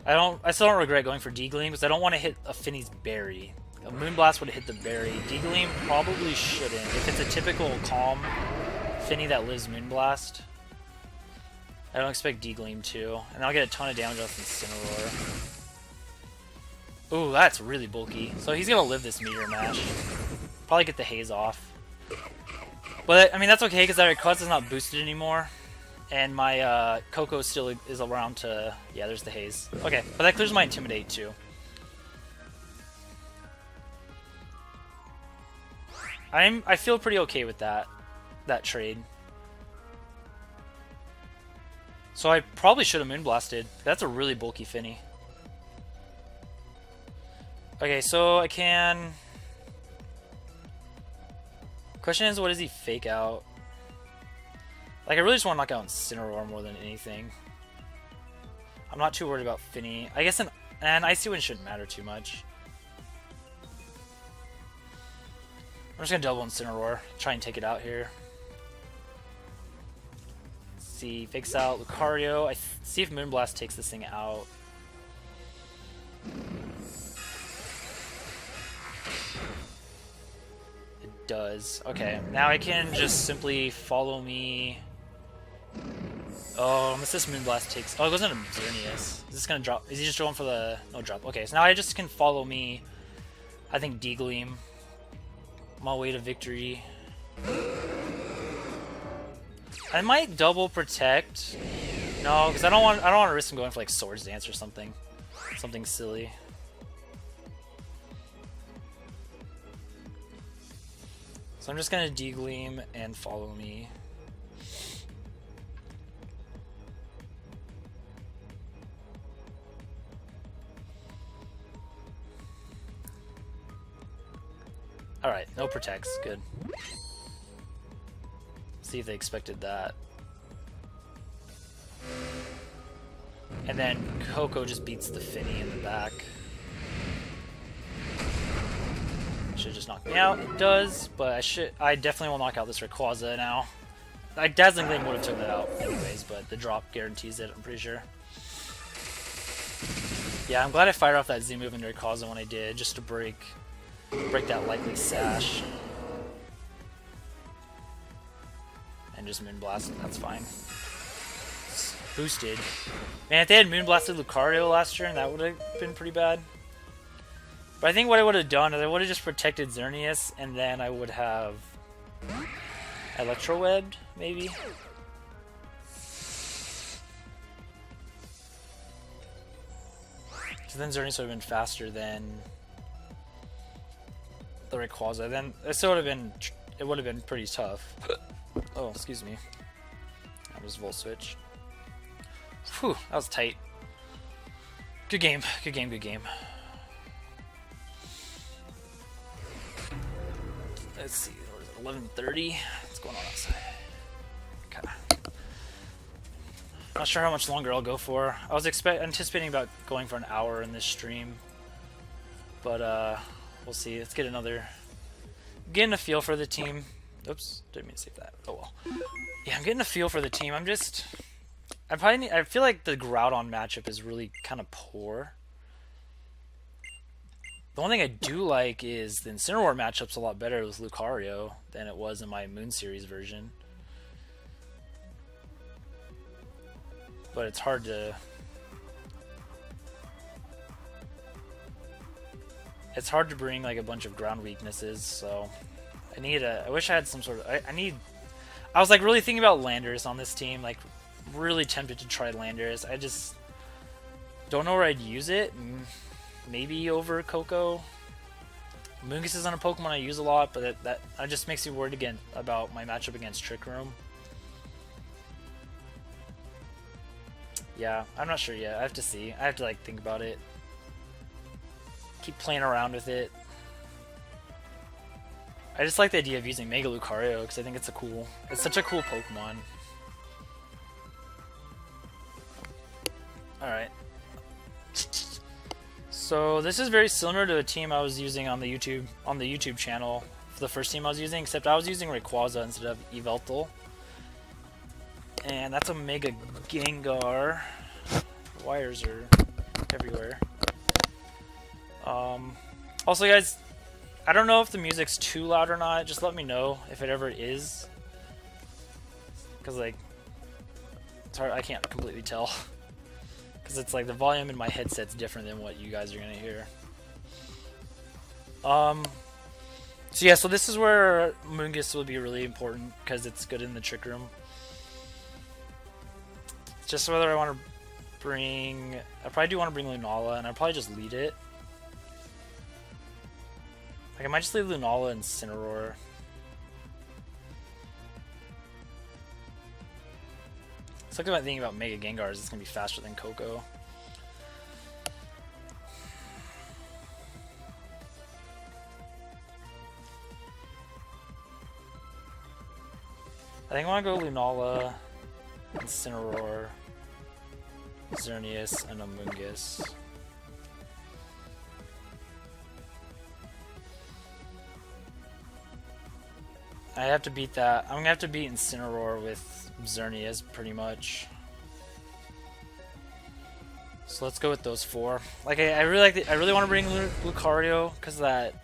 I still don't regret going for D-Gleam because I don't want to hit a Finny's Berry. A Moonblast would hit the Berry. D-Gleam probably shouldn't. If it's a typical Calm Finny that lives Moonblast, I don't expect D-Gleam to. And I'll get a ton of damage off Incineroar. Ooh, that's really bulky. So he's gonna live this Meteor Mash. Probably get the Haze off. But, I mean, that's okay because that Rayquaza's not boosted anymore. And my Coco still is around to... Yeah, there's the Haze. Okay, but that clears my Intimidate too. I feel pretty okay with that trade. So I probably should have Moonblasted. That's a really bulky Finny. Okay, so I can... Question is, what does he fake out? Like, I really just want to knock out Incineroar more than anything. I'm not too worried about Finny. I guess an Icy Wind shouldn't matter too much. I'm just gonna double Incineroar, try and take it out here. Let's see, fakes out Lucario. See if Moonblast takes this thing out. It does. Okay, now I can just simply Follow Me. Oh, unless this Moonblast takes... Oh, it goes into Xerneas. Is this gonna drop? Is he just going for the... No drop. Okay, so now I just can Follow Me. I think D-Gleam. My way to victory. I might double protect. No, because I don't want to risk him going for like Swords Dance or something. Something silly. So I'm just gonna D-Gleam and Follow Me. Alright, no protects, good. See if they expected that. And then Coco just beats the Finny in the back. Should just knock me out. It does, but I definitely will knock out this Rayquaza now. Dazzling Gleam would have took that out anyways, but the drop guarantees it, I'm pretty sure. Yeah, I'm glad I fired off that Z move into Rayquaza when I did, just to break that likely Sash. And just Moonblast, that's fine. It's boosted. Man, if they had Moonblasted Lucario last turn, that would have been pretty bad. But I think what I would have done is I would have just protected Xerneas, and then I would have Electrowebbed, maybe? So then Xerneas would have been faster than the Rayquaza. Then it would have been pretty tough. Oh, excuse me. I was volt switch. Whew, that was tight. Good game, good game, good game. Let's see, what is it, 11:30? What's going on outside? Okay. Not sure how much longer I'll go for. I was anticipating about going for an hour in this stream, but we'll see. Let's get getting a feel for the team. Oops, didn't mean to save that. Oh well. Yeah, I'm getting a feel for the team. I feel like the Groudon matchup is really kind of poor. The one thing I do like is the Incineroar matchup's a lot better with Lucario than it was in my Moon Series version. But it's hard to... It's hard to bring like a bunch of ground weaknesses, so... I wish I had some sort of... I was like really thinking about Landers on this team, like really tempted to try Landers. I just don't know where I'd use it. Maybe over Coco. Mungus isn't a Pokemon I use a lot, but that just makes me worried again about my matchup against Trick Room. Yeah, I'm not sure yet. I have to see. I have to like think about it. Keep playing around with it. I just like the idea of using Mega Lucario because I think it's such a cool Pokemon. Alright. So this is very similar to a team I was using on the YouTube channel for the first team I was using, except I was using Rayquaza instead of Yveltal. And that's a Mega Gengar. The wires are everywhere. Also guys, I don't know if the music's too loud or not. Just let me know if it ever is. Because like, it's hard, I can't completely tell. Because it's like the volume in my headset's different than what you guys are going to hear. So yeah, so this is where Mungus will be really important because it's good in the Trick Room. It's just whether I want to bring... I probably do want to bring Lunala, and I'll probably just lead it. Like, I might just leave Lunala and Incineroar. Something about thinking about Mega Gengar is it's going to be faster than Coco. I think I want to go Lunala, Incineroar, Xerneas, and Amoonguss. I have to beat that. I'm gonna have to beat Incineroar with Xerneas pretty much. So let's go with those four. Like I really want to bring Lucario because of that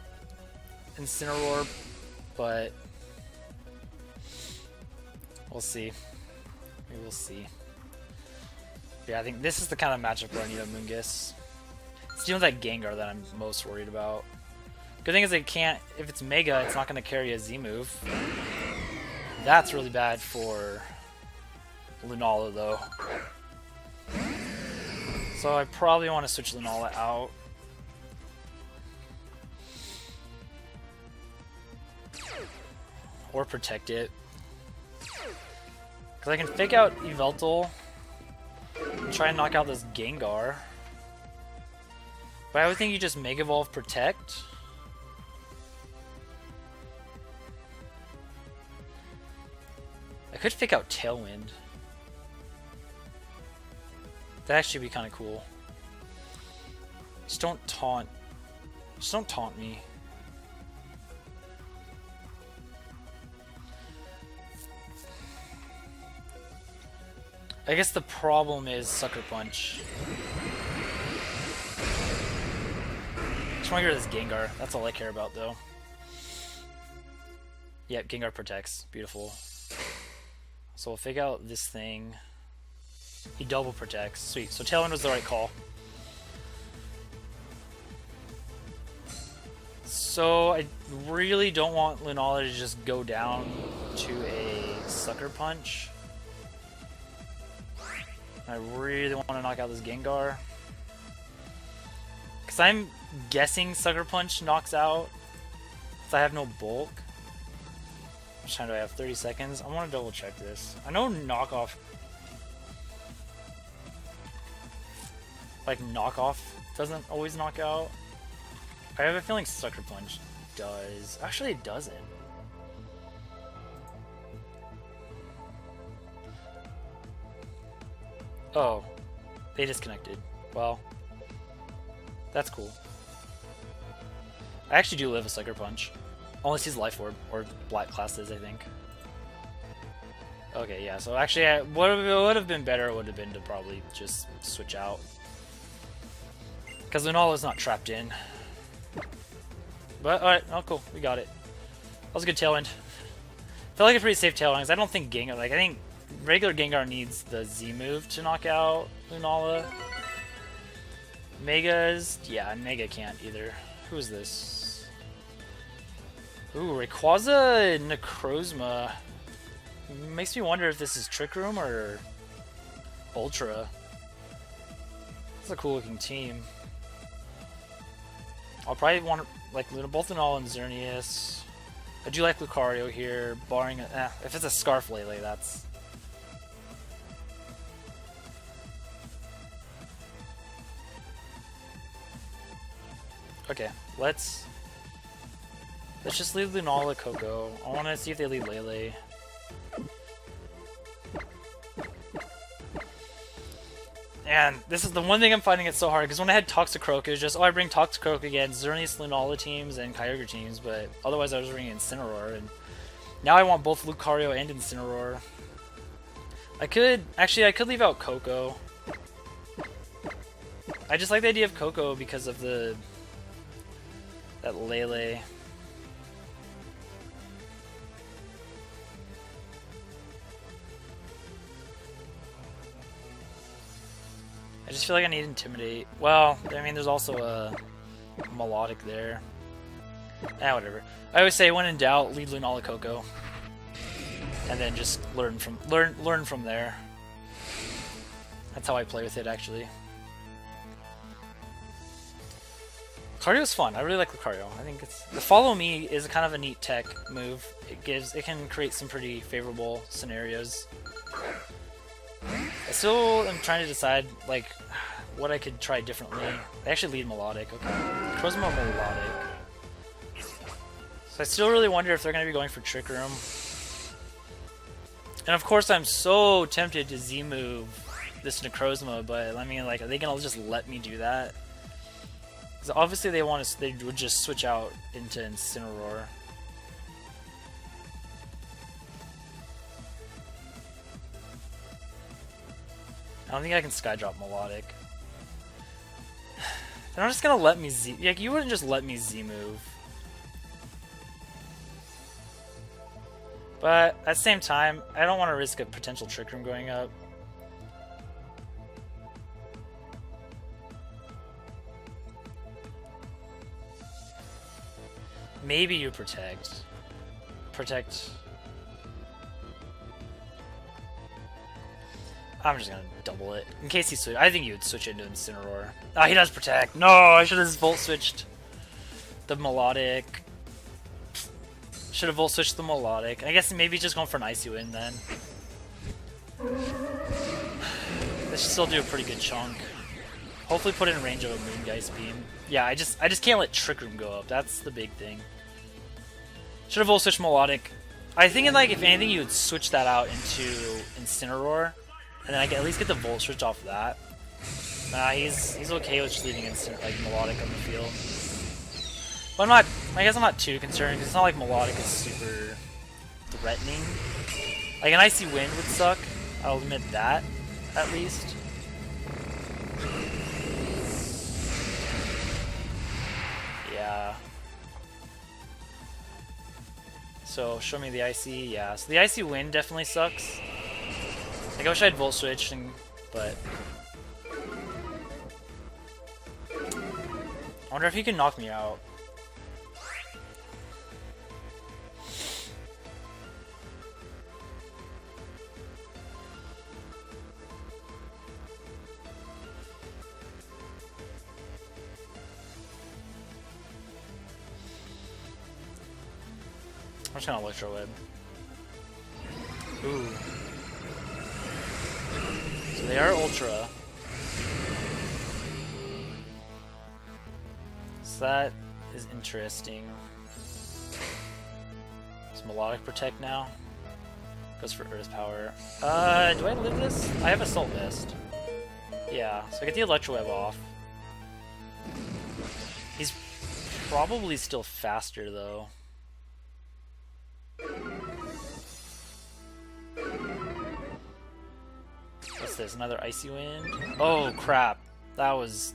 Incineroar, but we'll see. We will see. Yeah, I think this is the kind of matchup where I need a Amoonguss. It's dealing with that Gengar that I'm most worried about. Good thing is it can't, if it's Mega, it's not going to carry a Z move. That's really bad for Lunala though. So I probably want to switch Lunala out. Or protect it. Because I can fake out Yveltal and try and knock out this Gengar. But I would think you just Mega Evolve Protect. I could fake out Tailwind. That'd actually be kind of cool. Just don't taunt. Just don't taunt me. I guess the problem is Sucker Punch. Just want to get rid of this Gengar. That's all I care about, though. Yep, Gengar protects. Beautiful. So we'll figure out this thing. He double protects. Sweet. So Tailwind was the right call. So I really don't want Lunala to just go down to a Sucker Punch. I really want to knock out this Gengar. Because I'm guessing Sucker Punch knocks out. Because I have no bulk. much time do I have? 30 seconds? I want to double check this. I know knockoff... Like, knockoff doesn't always knock out. I have a feeling Sucker Punch does. Actually, it doesn't. Oh. They disconnected. Well. That's cool. I actually do live a Sucker Punch. Unless he's Life Orb, or Black Classes, I think. Okay, yeah, so actually, what would have been better would have been to probably just switch out. Because Lunala's not trapped in. But, alright, oh cool, we got it. That was a good Tailwind. Felt like a pretty safe Tailwind, because I don't think Gengar, like, I think regular Gengar needs the Z move to knock out Lunala. Megas, yeah, Mega can't either. Who is this? Ooh, Rayquaza Necrozma. Makes me wonder if this is Trick Room or Ultra. It's a cool looking team. I'll probably want to, like, both Lunala and Xerneas. I do like Lucario here, barring... if it's a Scarf Lele, that's... Okay, let's just leave Lunala Coco. I want to see if they lead Lele. And this is the one thing I'm finding it so hard, because when I had Toxicroak, it was just, oh, I bring Toxicroak against Xerneas, Lunala teams, and Kyogre teams, but otherwise I was bringing Incineroar, and now I want both Lucario and Incineroar. I could leave out Coco. I just like the idea of Coco because of that Lele. I just feel like I need Intimidate. Well, I mean, there's also a Melodic there. Whatever. I always say, when in doubt, lead Lunala Coco, and then just learn from there. That's how I play with it, actually. Lucario's fun. I really like Lucario. I think it's the Follow Me is kind of a neat tech move. It can create some pretty favorable scenarios. I still am trying to decide like what I could try differently. I actually lead Melodic. Okay, Necrozma Melodic. So I still really wonder if they're going to be going for Trick Room. And of course, I'm so tempted to Z move this Necrozma, but I mean, like, are they going to just let me do that? Because obviously they would just switch out into Incineroar. I don't think I can Skydrop Melodic. They're not just gonna let me Z. Like, you wouldn't just let me Z move. But at the same time, I don't want to risk a potential Trick Room going up. Maybe you protect. I'm just gonna double it. In case he switch, I think he would switch into Incineroar. Ah, he does protect. No, I should have Volt Switched the Melodic. Should have Volt Switched the Melodic. I guess maybe just going for an Icy Wind then. This should still do a pretty good chunk. Hopefully put it in range of a Moongeist Beam. Yeah, I just can't let Trick Room go up. That's the big thing. Should have Volt Switched Melodic. I think like if anything you would switch that out into Incineroar. And then I can at least get the Volt Switch off of that. Nah, he's okay with just leaving Melodic on the field. But I guess I'm not too concerned, because it's not like Melodic is super threatening. Like an Icy Wind would suck, I'll admit that, at least. Yeah. So, show me the Icy, yeah. So the Icy Wind definitely sucks. Like, I wish I had Volt Switch, but... I wonder if he can knock me out. I'm just gonna Electro Web. Ooh. So they are Ultra. So that is interesting. It's Melodic Protect now. Goes for Earth Power. Do I live this? I have Assault Vest. Yeah, so I get the Electro Web off. He's probably still faster though. What's this? Another Icy Wind? Oh crap. That was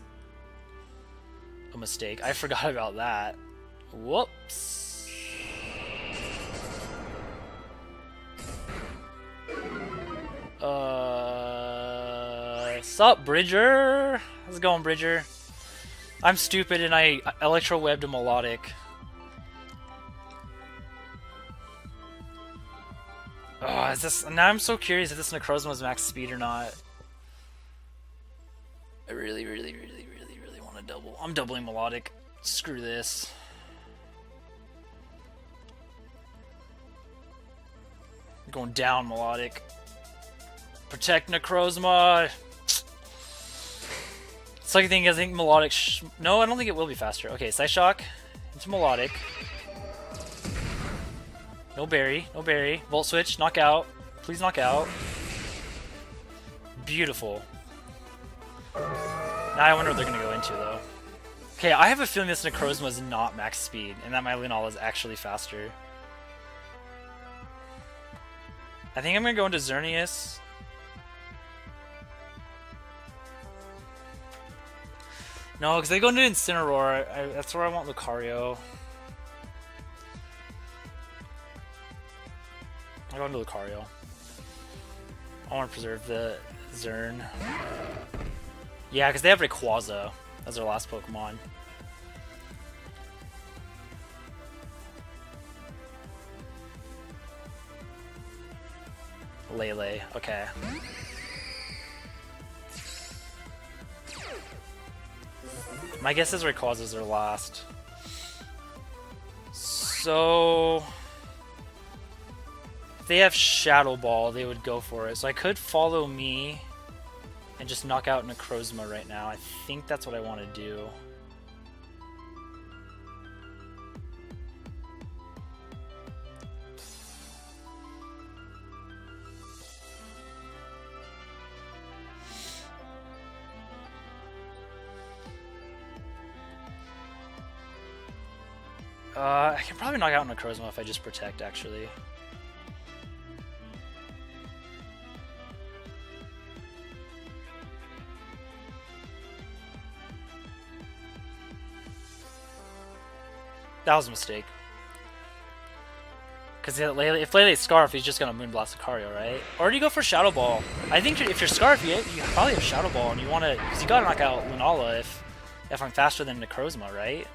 a mistake. I forgot about that. Whoops. Sup, Bridger? How's it going, Bridger? I'm stupid and I Electro Webbed a Melodic. Oh, is this... Now I'm so curious if this Necrozma's max speed or not. I really want to double. I'm doubling Melodic. Screw this. I'm going down Melodic. Protect Necrozma! Second thing, I think Melodic... No, I don't think it will be faster. Okay, Psyshock into Melodic. No berry, no berry. Volt Switch, knock out. Please knock out. Beautiful. Now I wonder what they're going to go into, though. Okay, I have a feeling this Necrozma is not max speed, and that my Lunala is actually faster. I think I'm going to go into Xerneas. No, because they go into Incineroar. That's where I want Lucario. I'll go into Lucario. I want to preserve the Zern. Yeah, because they have Rayquaza as their last Pokemon. Lele, okay. My guess is Rayquaza is their last. So... if they have Shadow Ball, they would go for it. So I could follow me and just knock out Necrozma right now. I think that's what I want to do. I can probably knock out Necrozma if I just protect, actually. That was a mistake. Because if Lele's Scarf, he's just going to Moonblast Lucario, right? Or do you go for Shadow Ball? I think if you're Scarf, you probably have Shadow Ball, and you want to... because you got to knock out Lunala if I'm faster than Necrozma, right?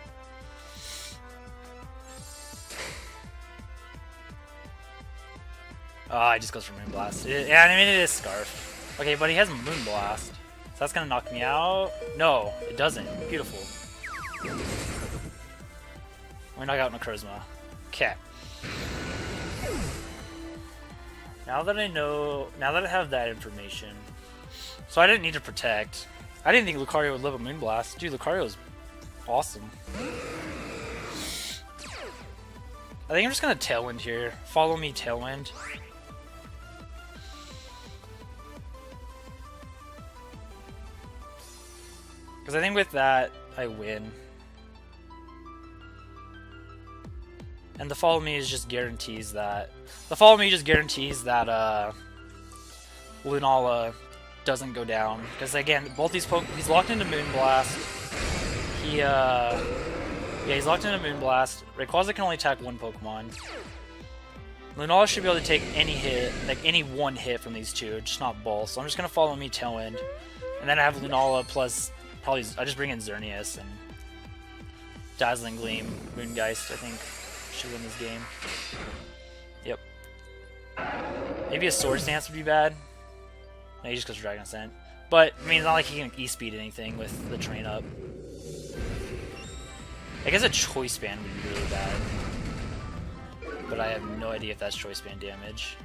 Oh, he just goes for Moonblast. Yeah, I mean, it is Scarf. Okay, but he has Moonblast. So that's going to knock me out? No, it doesn't. Beautiful. We knock out Necrozma. Okay. Now that I know... now that I have that information... so I didn't need to protect. I didn't think Lucario would live a Moonblast. Dude, Lucario is awesome. I think I'm just going to Tailwind here. Follow me, Tailwind. Because I think with that, I win. And the follow me just guarantees that... the follow me just guarantees that Lunala doesn't go down. Because again, both these Pokemon... he's locked into Moonblast. Yeah, he's locked into Moonblast. Rayquaza can only attack one Pokemon. Lunala should be able to take any hit, like any one hit from these two, just not both. So I'm just going to follow me Tailwind. And then I have Lunala plus... probably I just bring in Xerneas and Dazzling Gleam, Moongeist, I think should win this game. Yep. Maybe a Swords Dance would be bad. No, he just goes for Dragon Ascent. But I mean, it's not like he can E-speed anything with the train up. I guess a Choice Band would be really bad. But I have no idea if that's Choice Band damage.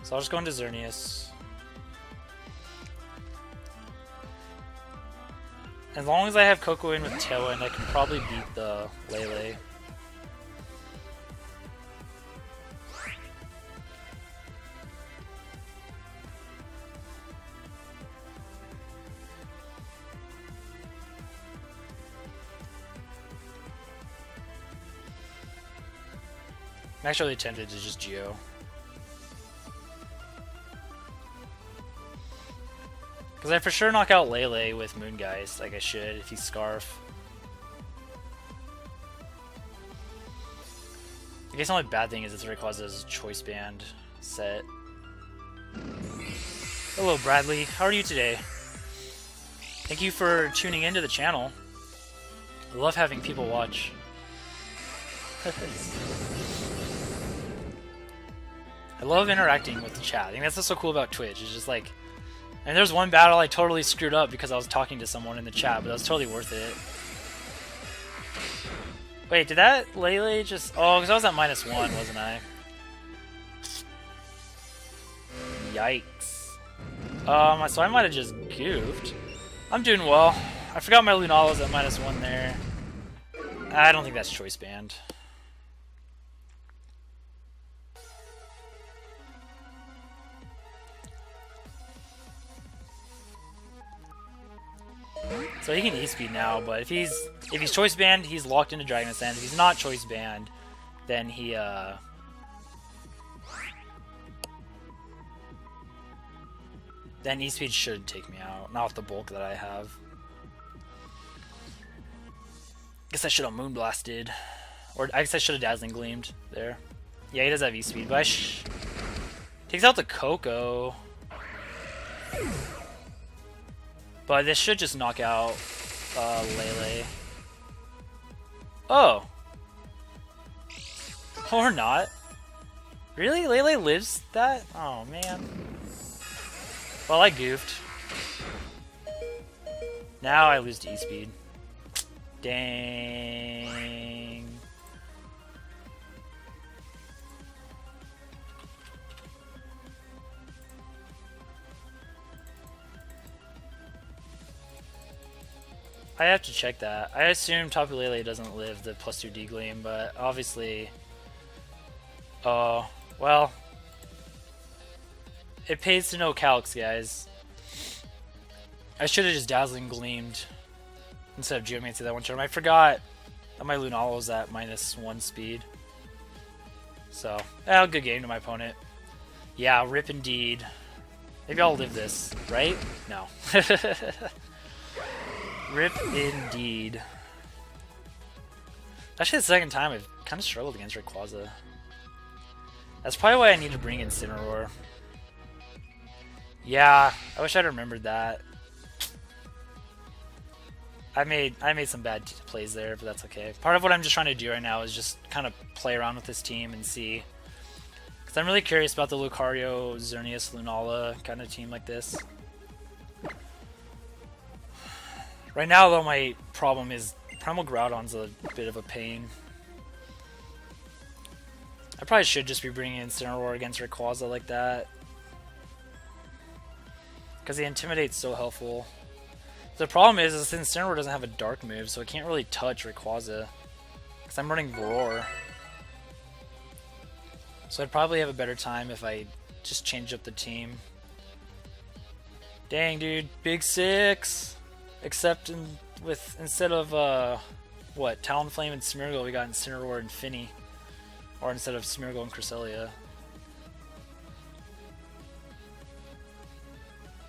So I'll just go into Xerneas. As long as I have Coco in with Tailwind, I can probably beat the Lele. I'm actually tempted to just Geo. Because I for sure knock out Lele with Moongeist, like I should, if he's Scarf. I guess the only bad thing is it's Rayquaza's Choice Band set. Hello Bradley, how are you today? Thank you for tuning into the channel. I love having people watch. I love interacting with the chat. I think that's what's so cool about Twitch. It's just like, and there's one battle I totally screwed up because I was talking to someone in the chat, but that was totally worth it. Wait, did that Lele just... Oh, because I was at -1, wasn't I? Yikes. So I might have just goofed. I'm doing well. I forgot my Lunala was at -1 there. I don't think that's Choice Band. So he can E-Speed now, but if he's Choice Banned, he's locked into Dragon Ascent. If he's not Choice Banned, then he then E-Speed should take me out, not with the bulk that I have. Guess I should have Moonblasted, or I guess I should have Dazzling Gleamed there. Yeah, he does have E-Speed, but takes out the Coco. But this should just knock out Lele. Oh! Or not. Really? Lele lives that? Oh, man. Well, I goofed. Now I lose to E-Speed. Dang. I have to check that. I assume Tapu Lele doesn't live the +2 D-Gleam, but obviously... Oh, well... It pays to know calcs, guys. I should have just Dazzling Gleamed instead of Geomancy that one turn. I forgot that my Lunala was at -1 speed. So, good game to my opponent. Yeah, rip indeed. Maybe I'll live this, right? No. Rip indeed. Actually, the second time I've kind of struggled against Rayquaza. That's probably why I need to bring in Incineroar. Yeah, I wish I'd remembered that. I made some bad plays there, but that's okay. Part of what I'm just trying to do right now is just kind of play around with this team and see. Because I'm really curious about the Lucario, Xerneas, Lunala kind of team like this. Right now, though, my problem is Primal Groudon's a bit of a pain. I probably should just be bringing in Incineroar against Rayquaza like that. Because the Intimidate's so helpful. The problem is Incineroar doesn't have a Dark move, so it can't really touch Rayquaza. Because I'm running Roar. So I'd probably have a better time if I just change up the team. Dang, dude. Big 6! Except instead of what, Talonflame and Smeargle, we got Incineroar and Finny. Or instead of Smeargle and Cresselia.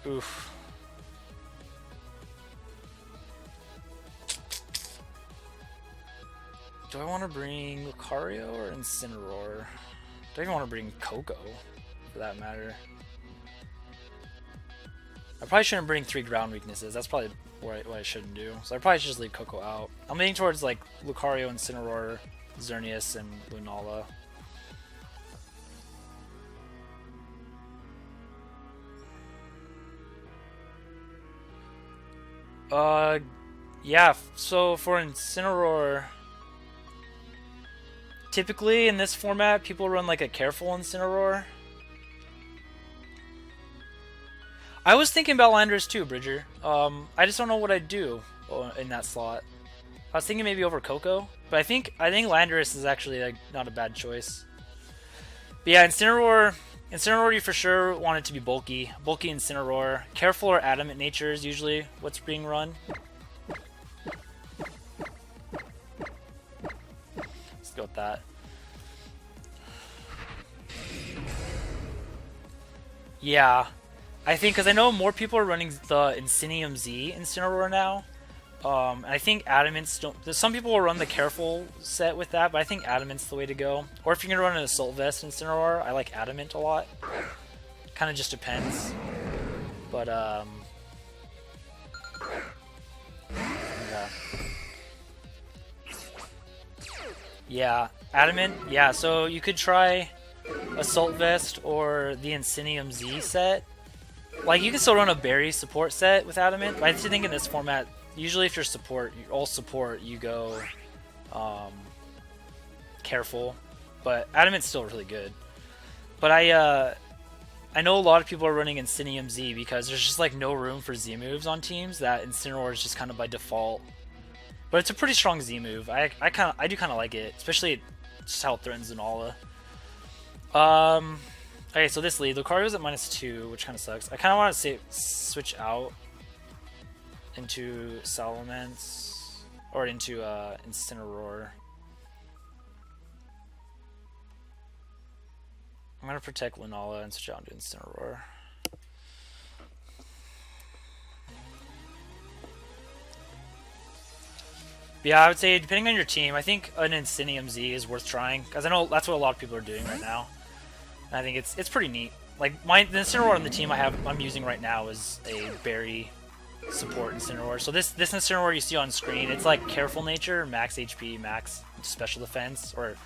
Oof. Do I want to bring Lucario or Incineroar? Do I even want to bring Coco, for that matter? I probably shouldn't bring 3 ground weaknesses. That's probably what I shouldn't do. So I probably should just leave Coco out. I'm leaning towards like Lucario, Incineroar, Xerneas, and Lunala. Yeah, so for Incineroar, typically in this format, people run like a Careful Incineroar. I was thinking about Landorus too, Bridger. I just don't know what I'd do in that slot. I was thinking maybe over Coco, but I think Landorus is actually like not a bad choice. But yeah, Incineroar, you for sure want it to be bulky. Bulky Incineroar. Careful or Adamant Nature is usually what's being run. Let's go with that. Yeah, I think because I know more people are running the Incinium Z Incineroar now. I think Adamant's don't. Some people will run the Careful set with that, but I think Adamant's the way to go. Or if you're gonna run an Assault Vest Incineroar, I like Adamant a lot. Kind of just depends. But yeah, Adamant. Yeah, so you could try Assault Vest or the Incinium Z set. Like you can still run a Berry support set with Adamant, but I just think in this format. Usually if you're all support, you go Careful, but Adamant's still really good. But I know a lot of people are running Incinium Z because there's just like no room for Z moves on teams. That Incineroar is just kind of by default. But it's a pretty strong Z move. I do kind of like it, especially just how it threatens Zenala. Okay, so this lead, Lucario's at -2, which kind of sucks. I kind of want to switch out into Salamence, or into Incineroar. I'm gonna protect Lunala and switch out into Incineroar. But yeah, I would say depending on your team, I think an Incinium Z is worth trying because I know that's what a lot of people are doing right now. And I think it's pretty neat. Like the Incineroar on the team I'm using right now is a Berry support Incineroar. So this Incineroar you see on screen, it's like Careful Nature, max HP, max special defense, or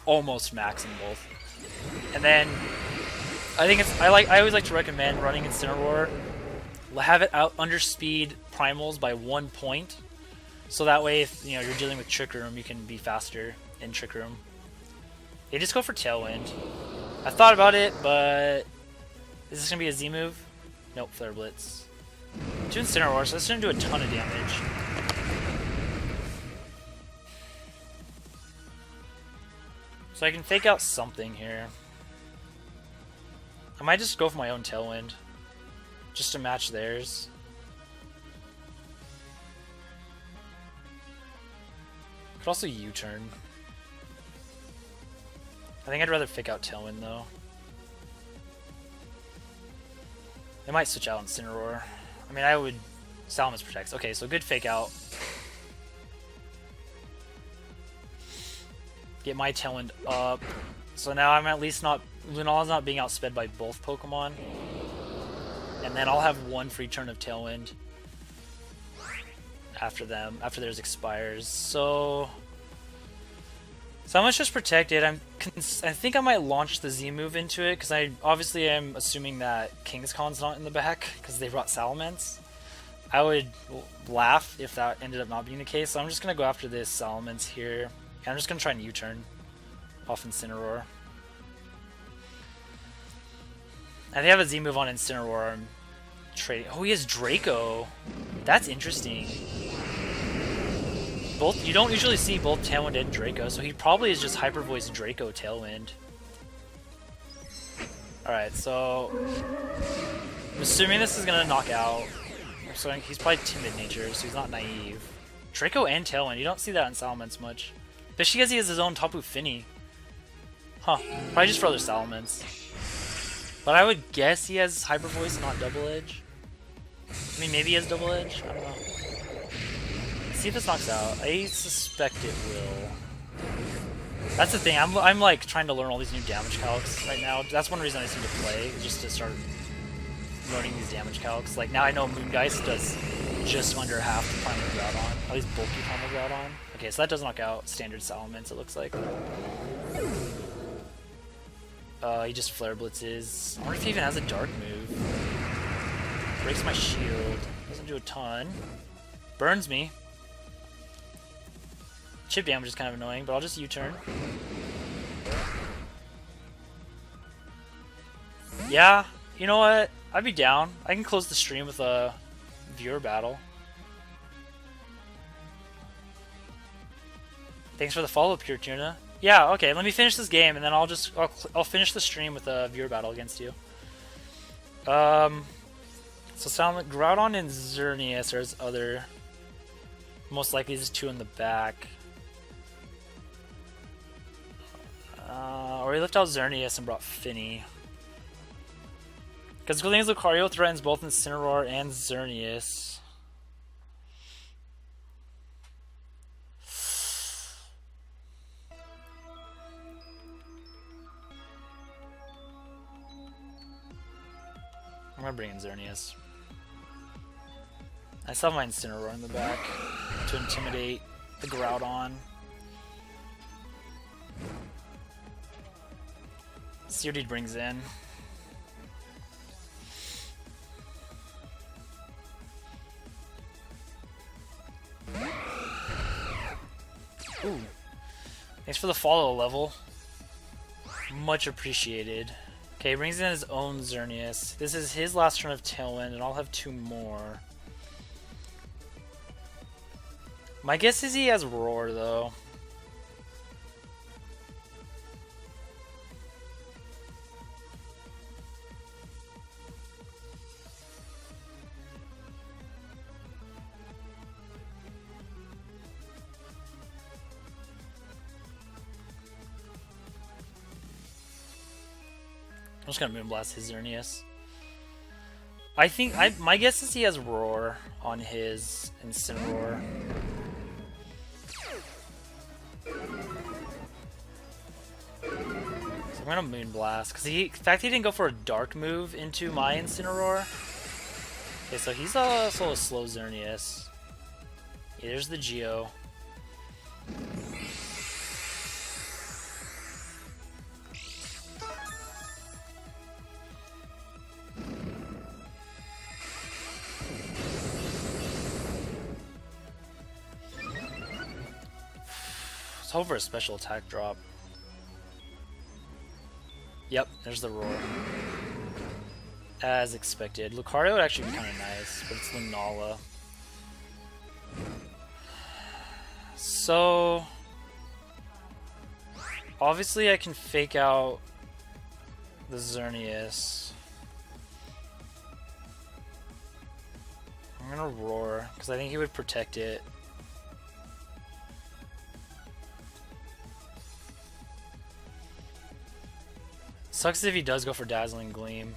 almost max in both. And then I think I always like to recommend running Incineroar. Have it out under speed primals by 1 point, so that way if you're dealing with Trick Room, you can be faster in Trick Room. They just go for Tailwind. I thought about it, but is this gonna be a Z move? Nope, Flare Blitz. 2 Incineroar, so that's gonna do a ton of damage. So I can fake out something here. I might just go for my own Tailwind, just to match theirs. Could also U-turn. I think I'd rather fake out Tailwind though. They might switch out Incineroar. I mean, I would... Salamence protects. Okay, so good fake out. Get my Tailwind up. So now I'm at least not... Lunala's not being outsped by both Pokemon. And then I'll have one free turn of Tailwind after theirs expires. So Salamence just protected. I think I might launch the Z move into it because I obviously am assuming that King's Con's not in the back because they brought Salamence. I would laugh if that ended up not being the case. So I'm just gonna go after this Salamence here. And I'm just gonna try and U-turn off Incineroar. And they have a Z move on Incineroar. I'm trading. Oh, he has Draco. That's interesting. You don't usually see both Tailwind and Draco, so he probably is just Hyper Voice Draco Tailwind. Alright, so I'm assuming this is gonna knock out. So he's probably Timid Nature, so he's not naive. Draco and Tailwind, you don't see that in Salamence much. Especially because he has his own Tapu Fini. Huh, probably just for other Salamence. But I would guess he has Hyper Voice and not Double Edge. I mean, maybe he has Double Edge, I don't know. See if this knocks out. I suspect it will. That's the thing. I'm like trying to learn all these new damage calcs right now. That's one reason I seem to play, is just to start learning these damage calcs. Like now I know Moongeist does just under half the Primal Groudon. At least bulky Primal Groudon. Okay, so that does knock out standard Salamence, it looks like. He just Flare Blitzes. I wonder if he even has a Dark move. Breaks my shield. Doesn't do a ton. Burns me. Chip damage is kind of annoying, but I'll just U-turn. Yeah, you know what? I'd be down. I can close the stream with a viewer battle. Thanks for the follow-up here, Tuna. Yeah, okay, let me finish this game, and then I'll finish the stream with a viewer battle against you. So sound like Groudon and Xerneas are his other. Most likely there's two in the back. Or he left out Xerneas and brought Finny. Because the thing is, Lucario threatens both Incineroar and Xerneas. I'm gonna bring in Xerneas. I still have my Incineroar in the back to intimidate the Groudon. See what he brings in. Ooh. Thanks for the follow level. Much appreciated. Okay, he brings in his own Xerneas. This is his last turn of Tailwind, and I'll have two more. My guess is he has Roar, though. I'm just gonna Moonblast his Xerneas. My guess is he has Roar on his Incineroar. So I'm gonna Moonblast because in fact he didn't go for a Dark move into my Incineroar. Okay, so he's also a slow Xerneas. Yeah, there's the Geo. Let's hope for a special attack drop. Yep, there's the Roar. As expected. Lucario would actually be kind of nice, but it's Lunala. So... obviously I can fake out the Xerneas. I'm gonna Roar, because I think he would protect it. Sucks if he does go for Dazzling Gleam.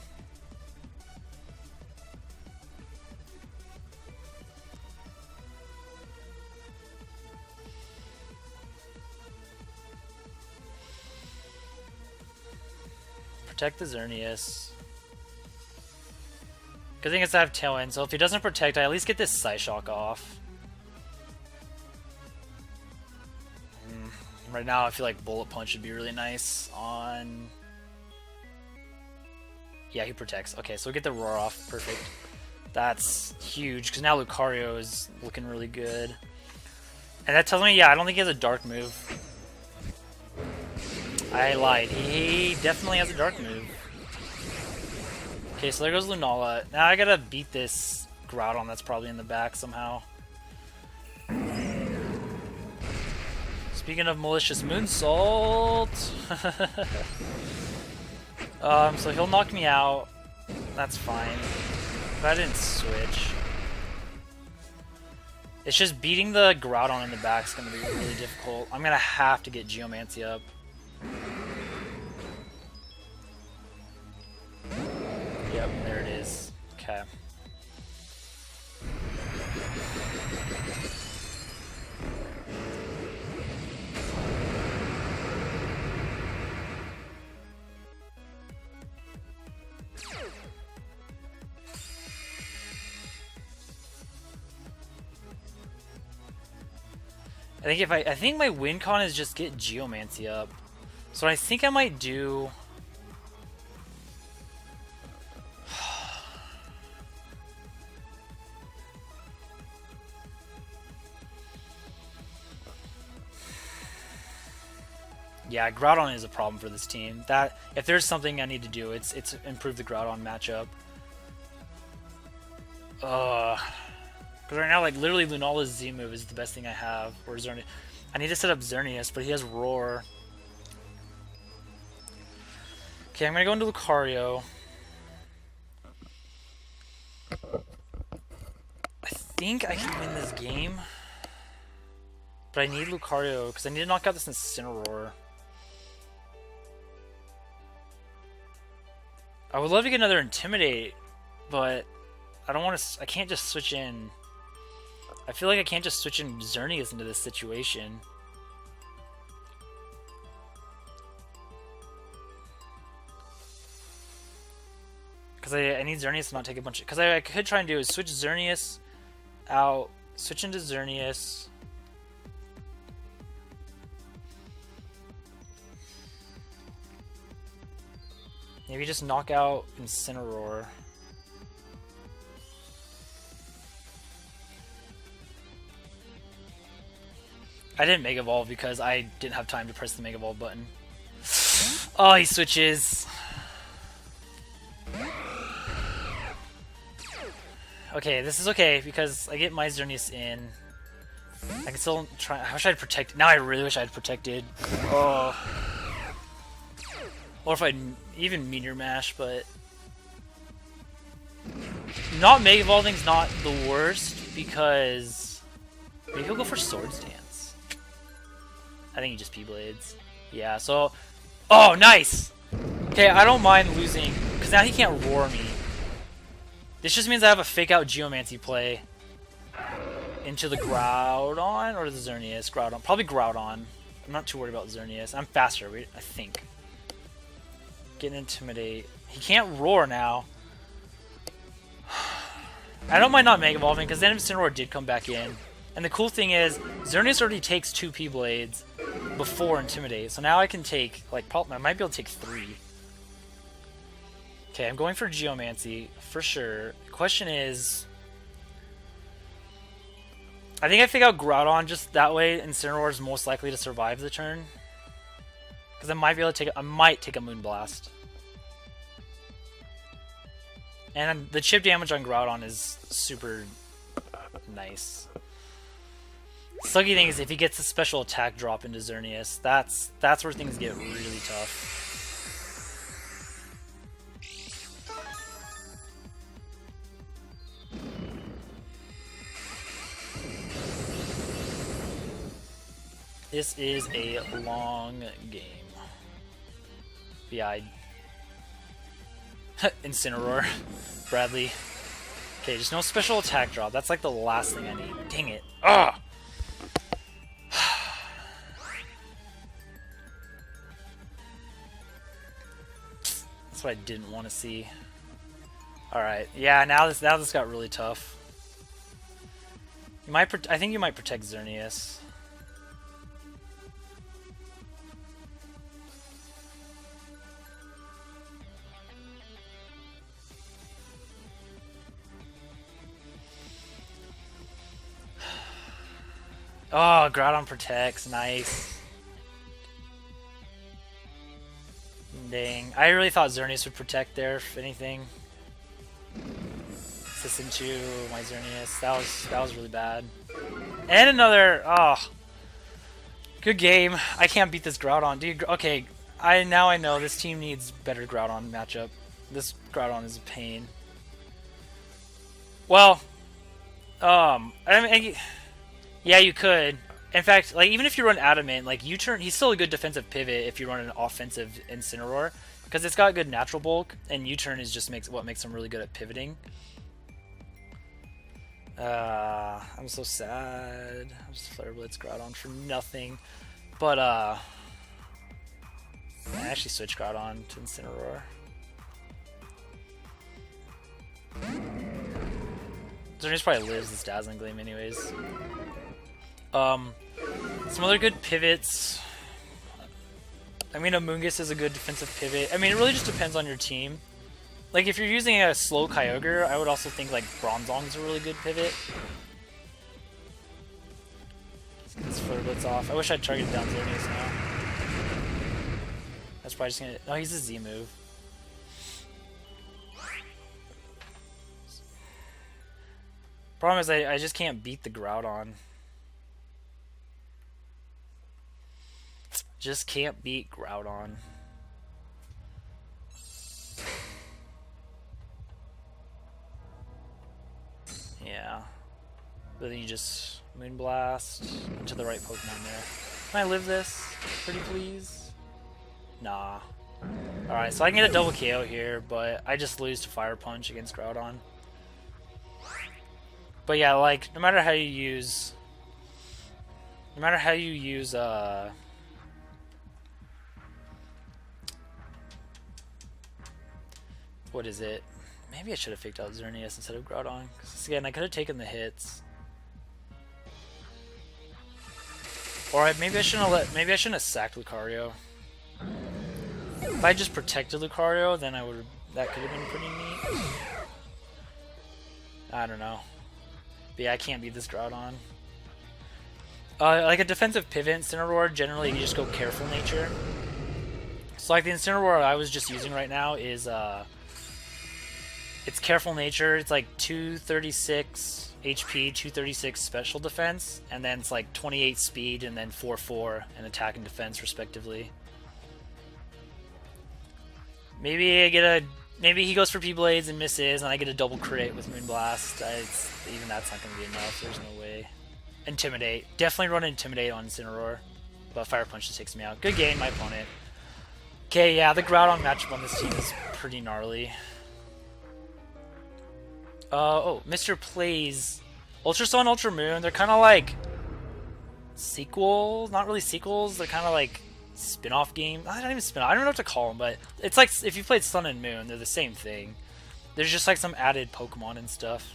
Protect the Xerneas. Good thing is I have Tailwind, so if he doesn't protect, I at least get this Psyshock off. Right now I feel like Bullet Punch would be really nice on... yeah, he protects. Okay, so we get the Roar off. Perfect. That's huge, because now Lucario is looking really good. And that tells me, yeah, I don't think he has a Dark move. I lied. He definitely has a Dark move. Okay, so there goes Lunala. Now I gotta beat this Groudon that's probably in the back somehow. Speaking of malicious Moonsault... so he'll knock me out. That's fine. But I didn't switch. It's just beating the Groudon in the back is going to be really difficult. I'm going to have to get Geomancy up. Yep, there it is. Okay. I think my win con is just get Geomancy up. So what I think I might do... yeah, Groudon is a problem for this team. That if there's something I need to do, it's improve the Groudon matchup. Because right now, like, literally Lunala's Z move is the best thing I have. Or Xerneas. I need to set up Xerneas, but he has Roar. Okay, I'm gonna go into Lucario. I think I can win this game. But I need Lucario, because I need to knock out this Incineroar. I would love to get another Intimidate, but I don't want to. I can't just switch in. I feel like I can't just switch in Xerneas into this situation. Because I need Xerneas to not take a bunch of. Because I could try and do is switch Xerneas out, switch into Xerneas. Maybe just knock out Incineroar. I didn't Mega Evolve because I didn't have time to press the Mega Evolve button. Oh, he switches. Okay, this is okay because I get my Xerneas in. I can still try. I wish I'd protected. Now I really wish I'd protected. Oh. Or if I'd even Meteor Mash, but not Mega Evolving's not the worst because maybe he'll go for Swords Dance. I think he just P-Blades. Yeah, so oh, nice. Okay, I don't mind losing because now he can't roar me. This just means I have a fake out Geomancy play into the Groudon or the Xerneas. Groudon, probably Groudon. I'm not too worried about Xerneas. I'm faster, I think. Get an Intimidate. He can't roar now. I don't mind not Mega Evolving because then Incineroar did come back in. And the cool thing is, Xerneas already takes 2 P-Blades before Intimidate. So now I can take, like, I might be able to take 3. Okay, I'm going for Geomancy for sure. The question is, I think I figure out Groudon just that way. Incineroar is most likely to survive the turn. Because I might be able to take. I might take a Moonblast. And the chip damage on Groudon is super nice. Sucky thing is if he gets a special attack drop into Xerneas, that's where things get really tough. This is a long game. Yeah, Incineroar. Bradley. Okay, just no special attack drop. That's like the last thing I need. Dang it. Ugh! That's what I didn't want to see. Alright, yeah, now this got really tough. You might I think you might protect Xerneas. Oh, Groudon protects. Nice. Dang. I really thought Xerneas would protect there, if anything. This into my Xerneas. That was really bad. And another... Oh. Good game. I can't beat this Groudon. Dude, okay. Now I know this team needs better Groudon matchup. This Groudon is a pain. Well... I mean... Yeah, you could. In fact, like even if you run Adamant, like U-turn, he's still a good defensive pivot if you run an offensive Incineroar, because it's got good natural bulk, and U-turn is just what makes him really good at pivoting. I'm so sad. I'm just Flare Blitz Groudon for nothing, but I actually switched Groudon to Incineroar. Xerneas probably lives this Dazzling Gleam anyways. Some other good pivots. I mean, Amoonguss is a good defensive pivot. I mean, it really just depends on your team. Like, if you're using a slow Kyogre, I would also think, like, Bronzong is a really good pivot. Let's get this Flare Blitz off. I wish I'd targeted down Xerneas now. That's probably just gonna... Oh, he's a Z move. Problem is I just can't beat the Groudon. Just can't beat Groudon. Yeah. But then you just Moonblast into the right Pokemon there. Can I live this? Pretty please? Nah. Alright, so I can get a double KO here, but I just lose to Fire Punch against Groudon. But yeah, like, no matter how you use... what is it? Maybe I should have faked out Xerneas instead of Groudon. Because again, I could have taken the hits. Or maybe I shouldn't have sacked Lucario. If I just protected Lucario, then that could have been pretty neat. I don't know. But yeah, I can't beat this Groudon. Like a defensive pivot Incineroar, generally you just go Careful Nature. So like the Incineroar I was just using right now is it's Careful Nature. It's like 236 HP, 236 special defense, and then it's like 28 speed and then 4/4 in attack and defense respectively. Maybe he goes for P-Blades and misses, and I get a double crit with Moonblast. Even that's not going to be enough. There's no way. Intimidate. Definitely run Intimidate on Incineroar, but Fire Punch just takes me out. Good game, my opponent. Okay, yeah, the Groudon matchup on this team is pretty gnarly. Oh, Mr. Plays Ultra Sun, Ultra Moon. They're kind of like sequels. Not really sequels. They're kind of like spin-off game. I don't even spin-off. I don't know what to call them, but it's like if you played Sun and Moon, they're the same thing. There's just like some added Pokemon and stuff.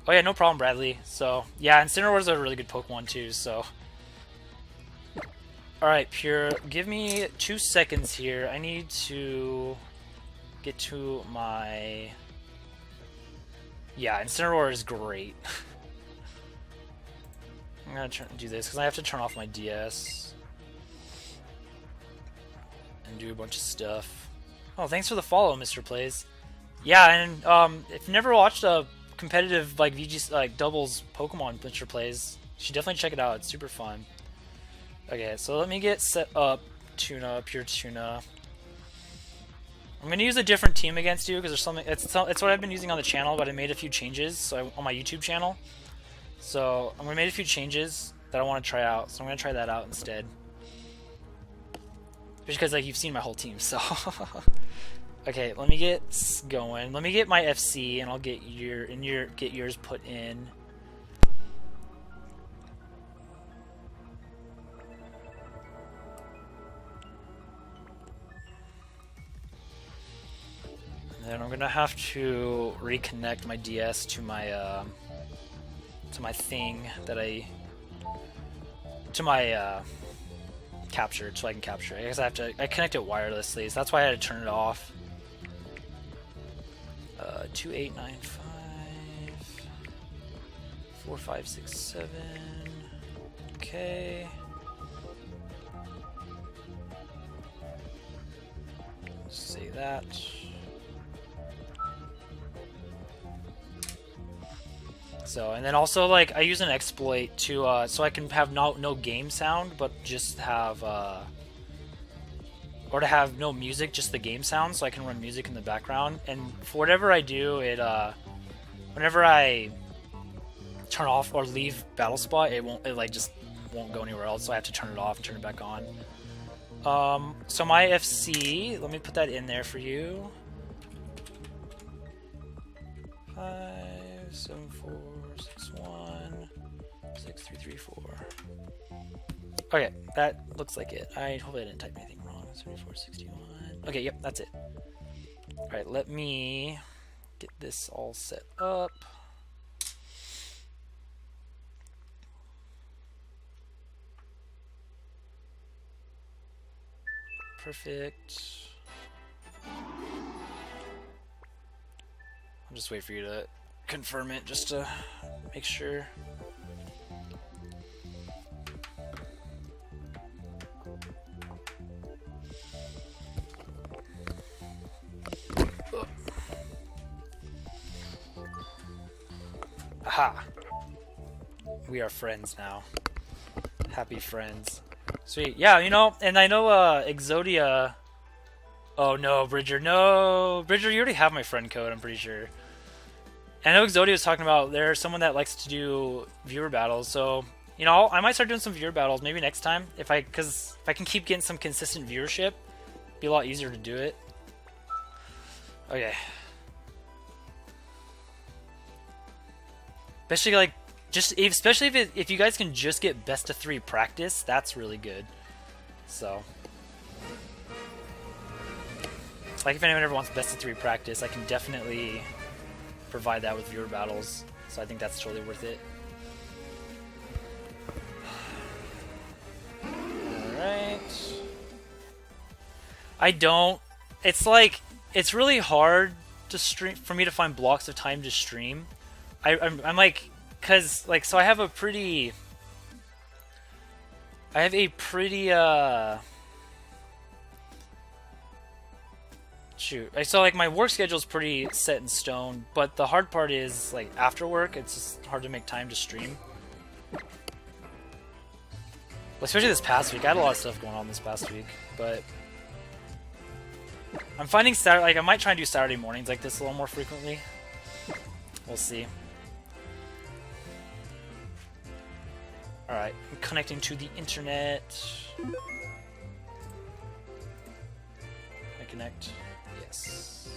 Oh yeah, no problem, Bradley. So yeah, Incineroar's a really good Pokemon too. So all right, Pure, give me 2 seconds here. I need to get to my... Yeah, Incineroar is great. I'm gonna do this because I have to turn off my DS and do a bunch of stuff. Oh, thanks for the follow, Mr. Plays. Yeah, and if you've never watched a competitive like VGC like doubles Pokemon Mr. Plays, you should definitely check it out. It's super fun. Okay, so let me get set up. Tuna, Pure Tuna. I'm gonna use a different team against you because there's something. It's what I've been using on the channel, but I made a few changes on my YouTube channel. So I'm gonna make a few changes that I want to try out. So I'm gonna try that out instead. Just because like you've seen my whole team, so. Okay, let me get going. Let me get my FC, and I'll get yours put in. And then I'm gonna have to reconnect my DS to my thing that capture, so I can capture it. I guess I connect it wirelessly, so that's why I had to turn it off. 2895 4567. Okay. Say that. So, and then also like I use an exploit to so I can have no game sound, but just have or to have no music, just the game sound, so I can run music in the background. And for whatever I do, it whenever I turn off or leave Battle Spot, it just won't go anywhere else. So I have to turn it off and turn it back on. So my FC, let me put that in there for you. 57461 6334. Okay, that looks like it. Hopefully I didn't type anything wrong. 7461. Okay, yep, that's it. Alright, let me get this all set up. Perfect. I'll just wait for you to confirm it just to make sure. Ha! We are friends now. Happy friends. Sweet. Yeah, you know, and I know Exodia... Oh no, Bridger, no! Bridger, you already have my friend code, I'm pretty sure. And I know Exodia was talking about there's someone that likes to do viewer battles, so... You know, I might start doing some viewer battles maybe next time, because if I can keep getting some consistent viewership, it'd be a lot easier to do it. Okay. Especially like, especially if you guys can just get best of 3 practice, that's really good. So, like if anyone ever wants best of 3 practice, I can definitely provide that with viewer battles. So I think that's totally worth it. Alright. I don't... It's like... It's really hard to stream... For me to find blocks of time to stream. I'm like... Because, like, so I have a pretty... Shoot. So, like, my work schedule is pretty set in stone, but the hard part is, like, after work, it's just hard to make time to stream. Especially this past week. I had a lot of stuff going on this past week, but I'm finding Saturday, like I might try and do Saturday mornings like this a little more frequently. We'll see. Alright, I'm connecting to the internet. I connect? Yes.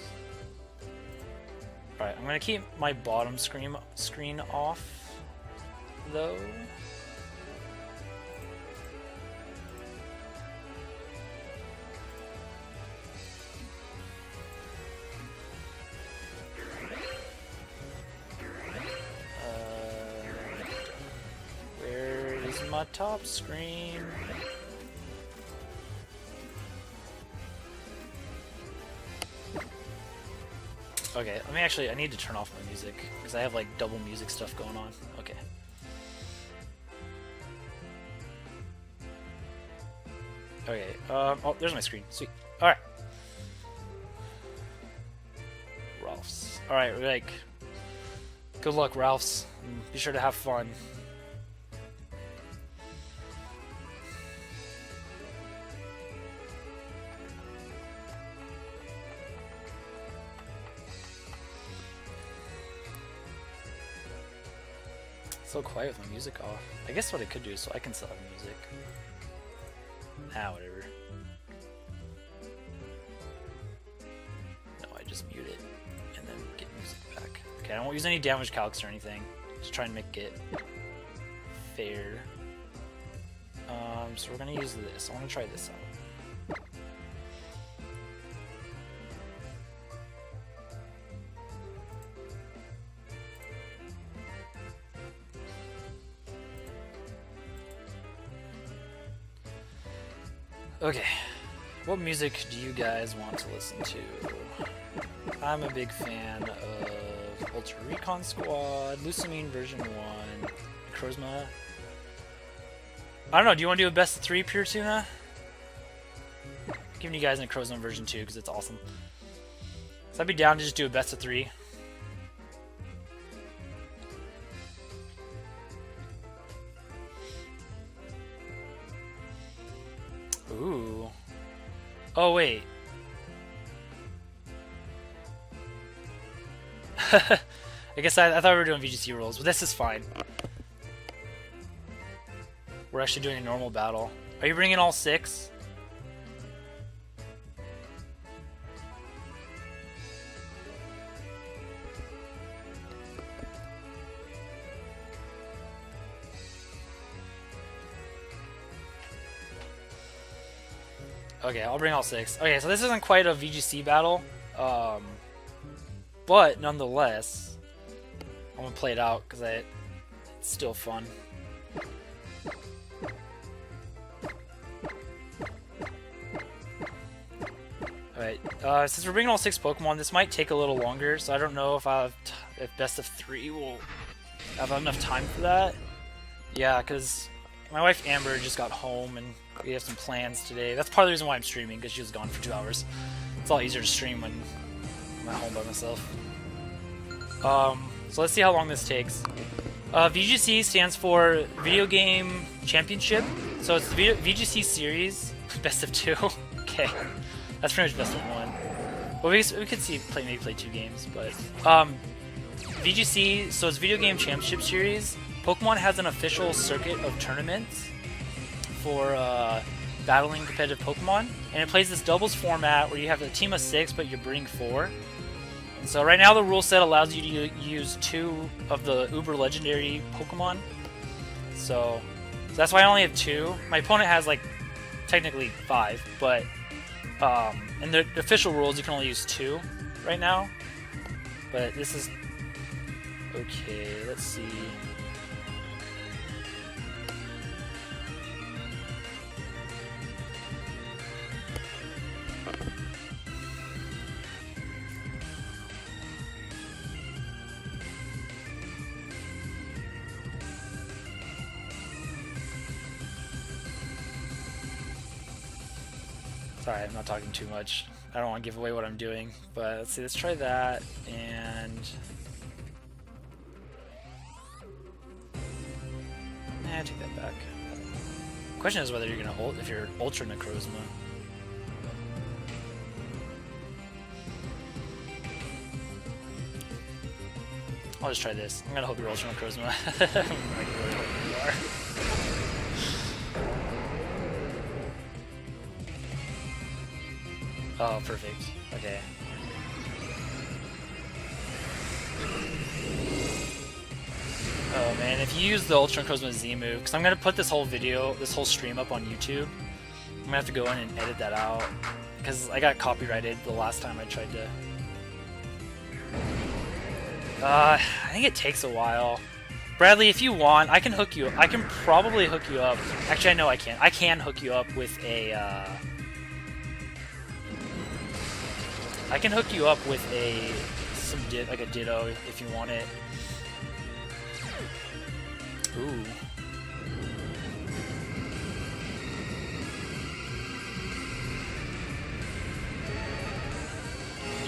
Alright, I'm gonna keep my bottom screen off, though. My top screen. Okay, let me actually, I need to turn off my music because I have like double music stuff going on. Okay. Okay, oh, there's my screen. Sweet. Alright. Ralph's. Alright, like, good luck, Ralph's. Be sure to have fun. So quiet with my music off. I guess what I could do is so I can still have music. Ah, whatever. No, I just mute it and then get music back. Okay, I won't use any damage calcs or anything. Just try and make it fair. So we're gonna use this. I want to try this out. Okay, what music do you guys want to listen to? I'm a big fan of Ultra Recon Squad, Lucamine version 1, Necrozma. I don't know, do you want to do a best of 3 Pure Tuna? I'm giving you guys Necrozma version 2 because it's awesome. So I'd be down to just do a best of 3. Ooh. Oh, wait. I guess I thought we were doing VGC rules, but this is fine. We're actually doing a normal battle. Are you bringing all 6? Okay, I'll bring all 6. Okay, so this isn't quite a VGC battle, but nonetheless, I'm gonna play it out because it's still fun. Alright, since we're bringing all 6 Pokemon, this might take a little longer, so I don't know if if best of 3 will have enough time for that. Yeah, because my wife Amber just got home and we have some plans today. That's part of the reason why I'm streaming, because she was gone for 2 hours. It's a lot easier to stream when I'm at home by myself. So let's see how long this takes. VGC stands for Video Game Championship. So it's the VGC series, best of 2. Okay, that's pretty much best of 1. Well, we could see maybe play 2 games, but VGC. So it's Video Game Championship series. Pokemon has an official circuit of tournaments for battling competitive Pokemon, and it plays this doubles format where you have a team of 6, but you're breeding 4. And so right now the rule set allows you to use 2 of the Uber Legendary Pokemon. So that's why I only have 2. My opponent has like technically 5, but in the official rules you can only use 2 right now. But this is okay. Let's see. Sorry, I'm not talking too much. I don't want to give away what I'm doing, but let's see, let's try that, and take that back. Question is whether you're gonna ult if you're Ultra Necrozma. I'll just try this. I'm gonna hope you're Ultra Necrozma. I'm like really hoping you are. Oh, perfect. Okay. Oh man, if you use the Ultra Necrozma Z move, because I'm gonna put this whole video, this whole stream up on YouTube. I'm gonna have to go in and edit that out because I got copyrighted the last time I tried to. I think it takes a while. Bradley, if you want, I can hook you. I can probably hook you up. Actually, I know I can. I can hook you up with a. I can hook you up with a like a Ditto if you want it. Ooh.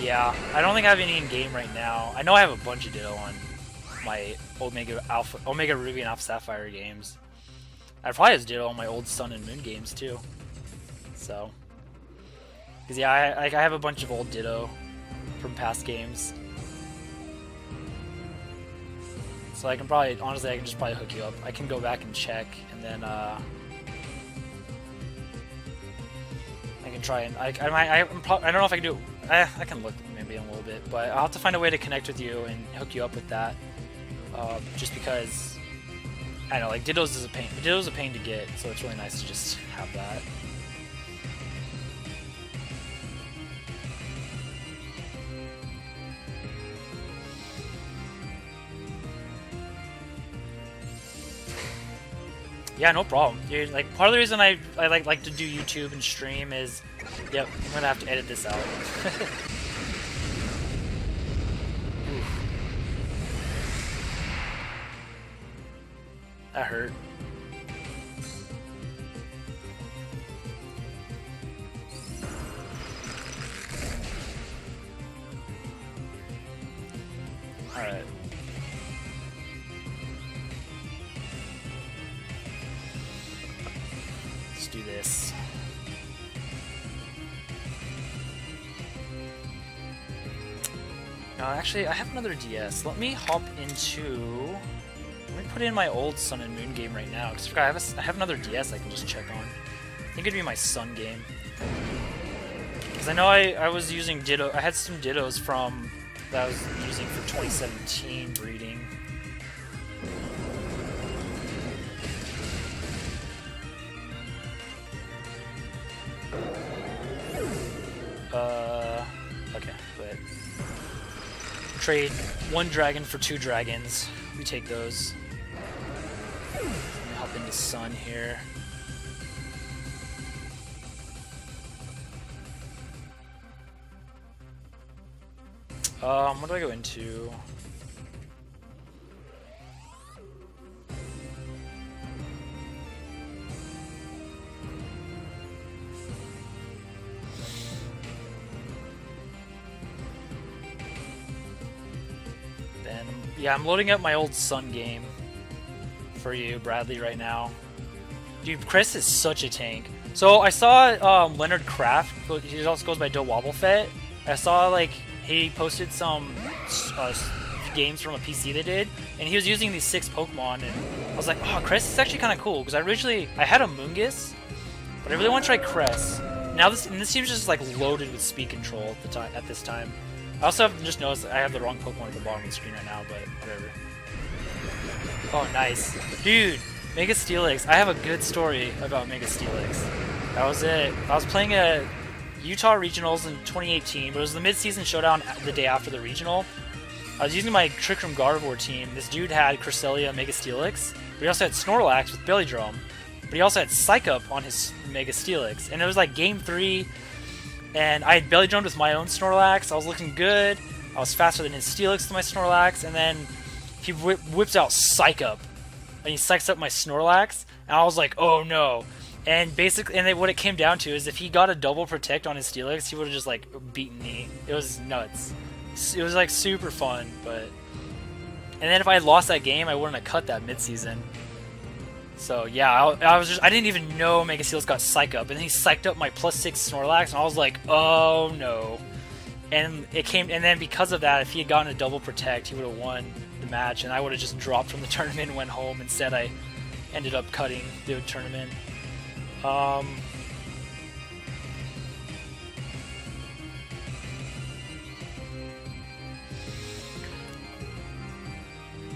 Yeah, I don't think I have any in game right now. I know I have a bunch of Ditto on my Omega Ruby and Alpha Sapphire games. I probably have Ditto on my old Sun and Moon games too. So. Because yeah, I have a bunch of old Ditto from past games. So I can probably, honestly, I can just probably hook you up. I can go back and check, and then I can try and I don't know if I can do it. I can look maybe in a little bit, but I'll have to find a way to connect with you and hook you up with that. Just because I don't know, like Ditto's is a pain. Ditto's a pain to get, so it's really nice to just have that. Yeah, no problem, dude. Like, part of the reason I like to do YouTube and stream is, yep, I'm gonna have to edit this out. That hurt. All right. Do this. Actually, I have another DS. Let me hop into. Let me put in my old Sun and Moon game right now because I have another DS I can just check on. I think it'd be my Sun game. Because I know I was using Ditto. I had some Dittos from that I was using for 2017 breeding. Okay, but trade 1 dragon for 2 dragons. We take those. Let me hop into Sun here. What do I go into? Yeah, I'm loading up my old Sun game for you, Bradley, right now. Dude, Chris is such a tank. So I saw Leonard Kraft. He also goes by Do Wobblefett. I saw like he posted some games from a PC they did, and he was using these 6 Pokemon, and I was like, oh, Cress is actually kind of cool because I had a Moongus, but I really want to try Cress. Now this team's just like loaded with speed control at this time. I also have just noticed I have the wrong Pokemon at the bottom of the screen right now, but whatever. Oh, nice, dude. Mega Steelix. I have a good story about Mega Steelix. That was it. I was playing a Utah Regionals in 2018, but it was the mid-season showdown the day after the regional. I was using my Trick Room Gardevoir team. This dude had Cresselia Mega Steelix, but he also had Snorlax with Belly Drum, but he also had Psych Up on his Mega Steelix. And it was like game 3, and I had Belly Drummed with my own Snorlax. I was looking good. I was faster than his Steelix with my Snorlax, and then he whips out Psych Up, and he psychs up my Snorlax, and I was like, oh no. And basically, and what it came down to is if he got a double protect on his Steelix, he would have just like beaten me. It was nuts. It was like super fun, but and then if I had lost that game, I wouldn't have cut that mid-season. So yeah, I didn't even know Mega Steelix got Psych Up, and then he psyched up my +6 Snorlax, and I was like, oh no. And then because of that, if he had gotten a double protect, he would have won the match, and I would have just dropped from the tournament and went home. Instead, I ended up cutting the tournament.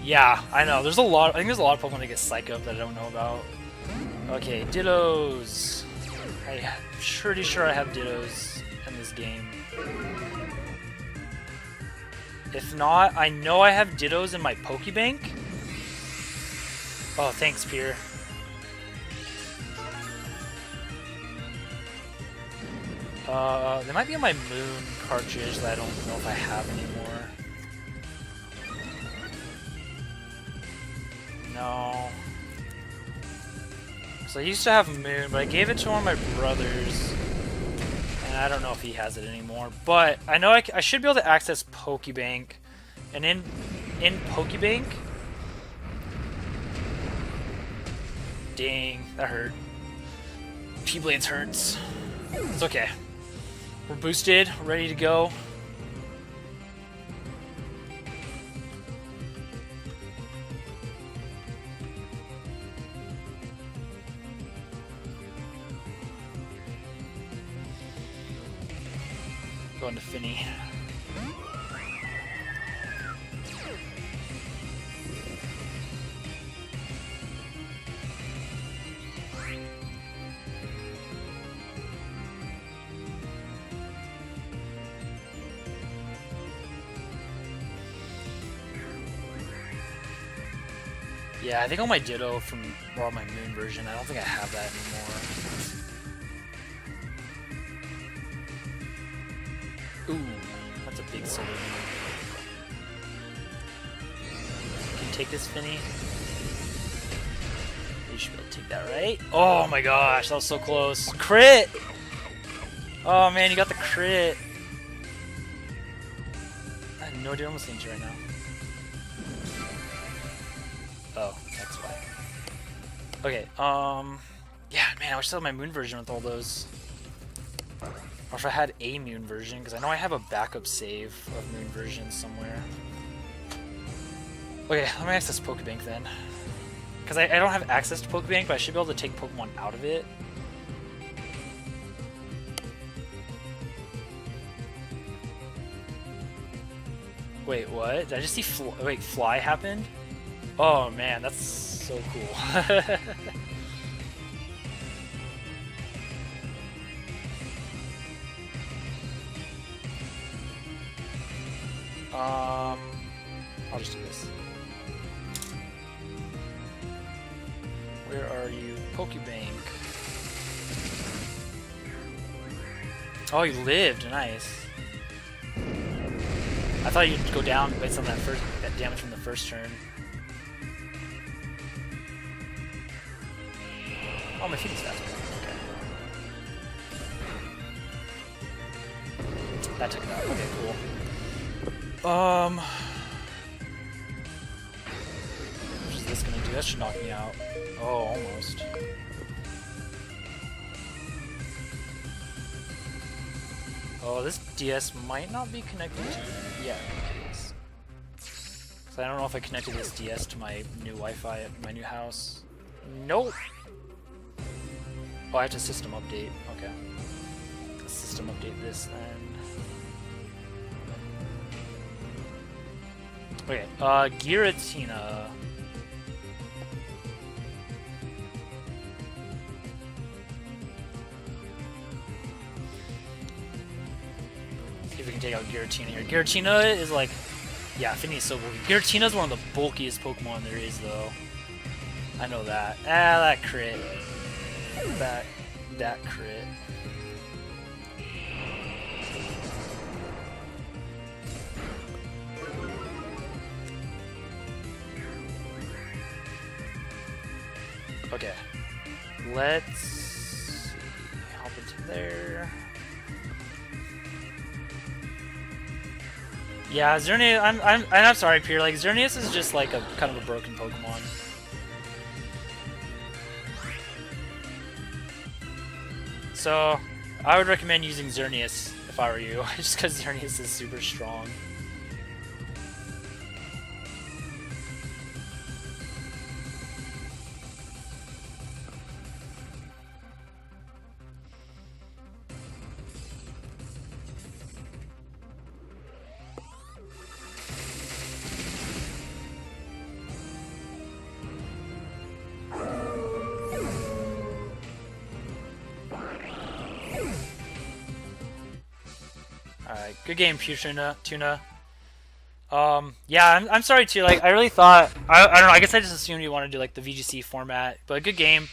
Yeah, I know. There's a lot. I think there's a lot of Pokemon that get Psych Up that I don't know about. Okay, Dittos. I'm pretty sure I have Dittos in this game. If not, I know I have Dittos in my Pokebank. Oh, thanks, Pierre. They might be on my Moon cartridge that I don't know if I have anymore. No. So I used to have Moon, but I gave it to one of my brothers, and I don't know if he has it anymore. But I know I should be able to access Pokebank, and in Pokebank, dang, that hurt. P-Blades hurts. It's okay. We're boosted, we're ready to go. Going to Finny. Yeah, I think on my Ditto or on my Moon version, I don't think I have that anymore. Ooh, that's a big solar move. Can you take this, Finny? You should be able to take that, right? Oh my gosh, that was so close. Crit! Oh man, you got the crit. I have no idea what I'm listening to right now. Oh, that's why. Okay, yeah, man, I wish I had my Moon version with all those. Or if I had a Moon version, because I know I have a backup save of Moon version somewhere. Okay, let me access Pokebank then. Because I don't have access to Pokebank, but I should be able to take Pokemon out of it. Wait, what? Did I just see Fly happened? Oh man, that's so cool. I'll just do this. Where are you? Pokebank. Oh, you lived. Nice. I thought you'd go down based on that damage from the first turn. Oh, my feet is faster. Okay. That took it out. Okay, cool. that should knock me out. Oh, almost. Oh, this DS might not be connected to... Yeah, it is. So I don't know if I connected this DS to my new Wi-Fi at my new house. Nope! Oh, I have to system update. Okay. Let's system update this then. Okay, Giratina. See if we can take out Giratina here. Giratina is like... Yeah, Finny is so bulky. Giratina is one of the bulkiest Pokemon there is, though. I know that. Ah, that crit. That crit. Okay. Let's see. Hop into there. Yeah, Xerneas. I'm sorry, Pierre. Like Xerneas is just like a kind of a broken Pokemon. So, I would recommend using Xerneas if I were you, just because Xerneas is super strong. Alright, good game, Pure Tuna. Yeah, I'm sorry too. Like, I really thought I don't know. I guess I just assumed you wanted to do like the VGC format, but good game.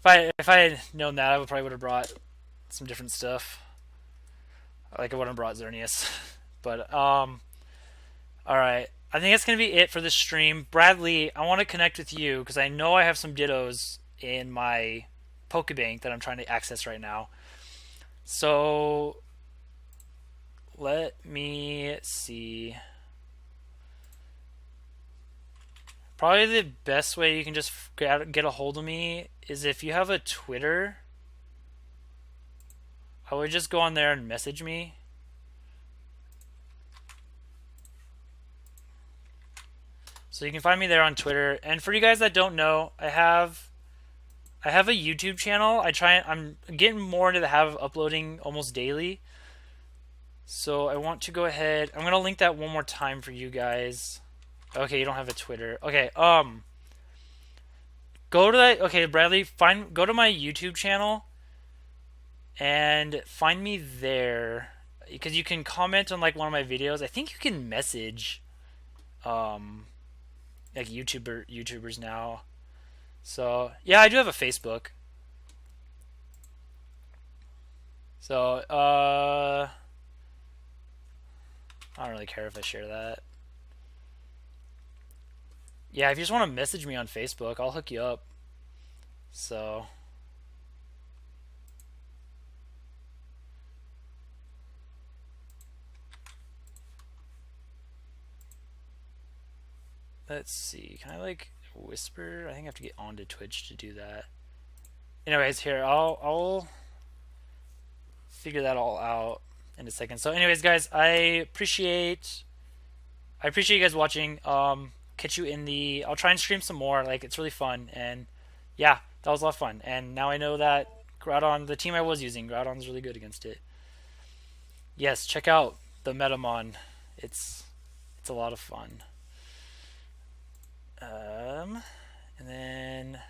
If I had known that, I probably would have brought some different stuff. Like I wouldn't have brought Xerneas, but all right. I think that's gonna be it for this stream. Bradley, I want to connect with you because I know I have some Dittos in my Pokebank that I'm trying to access right now. So let me see. Probably the best way you can just get a hold of me is if you have a Twitter. I would just go on there and message me. So you can find me there on Twitter. And for you guys that don't know, I have a YouTube channel. I'm getting more into the habit of uploading almost daily. So I want to go ahead. I'm gonna link that one more time for you guys. Okay, you don't have a Twitter. Okay, go to that. Okay, Bradley, go to my YouTube channel and find me there because you can comment on like one of my videos. I think you can message like YouTubers now. So yeah, I do have a Facebook. So I don't really care if I share that. Yeah, if you just want to message me on Facebook, I'll hook you up. So let's see. Can I like whisper? I think I have to get onto Twitch to do that. Anyways, here I'll figure that all out in a second. So anyways, guys, I appreciate you guys watching. Catch you in the... I'll try and stream some more. Like, it's really fun. And yeah, that was a lot of fun. And now I know that Groudon, the team I was using, Groudon's really good against it. Yes, check out the Metamon. It's a lot of fun. And then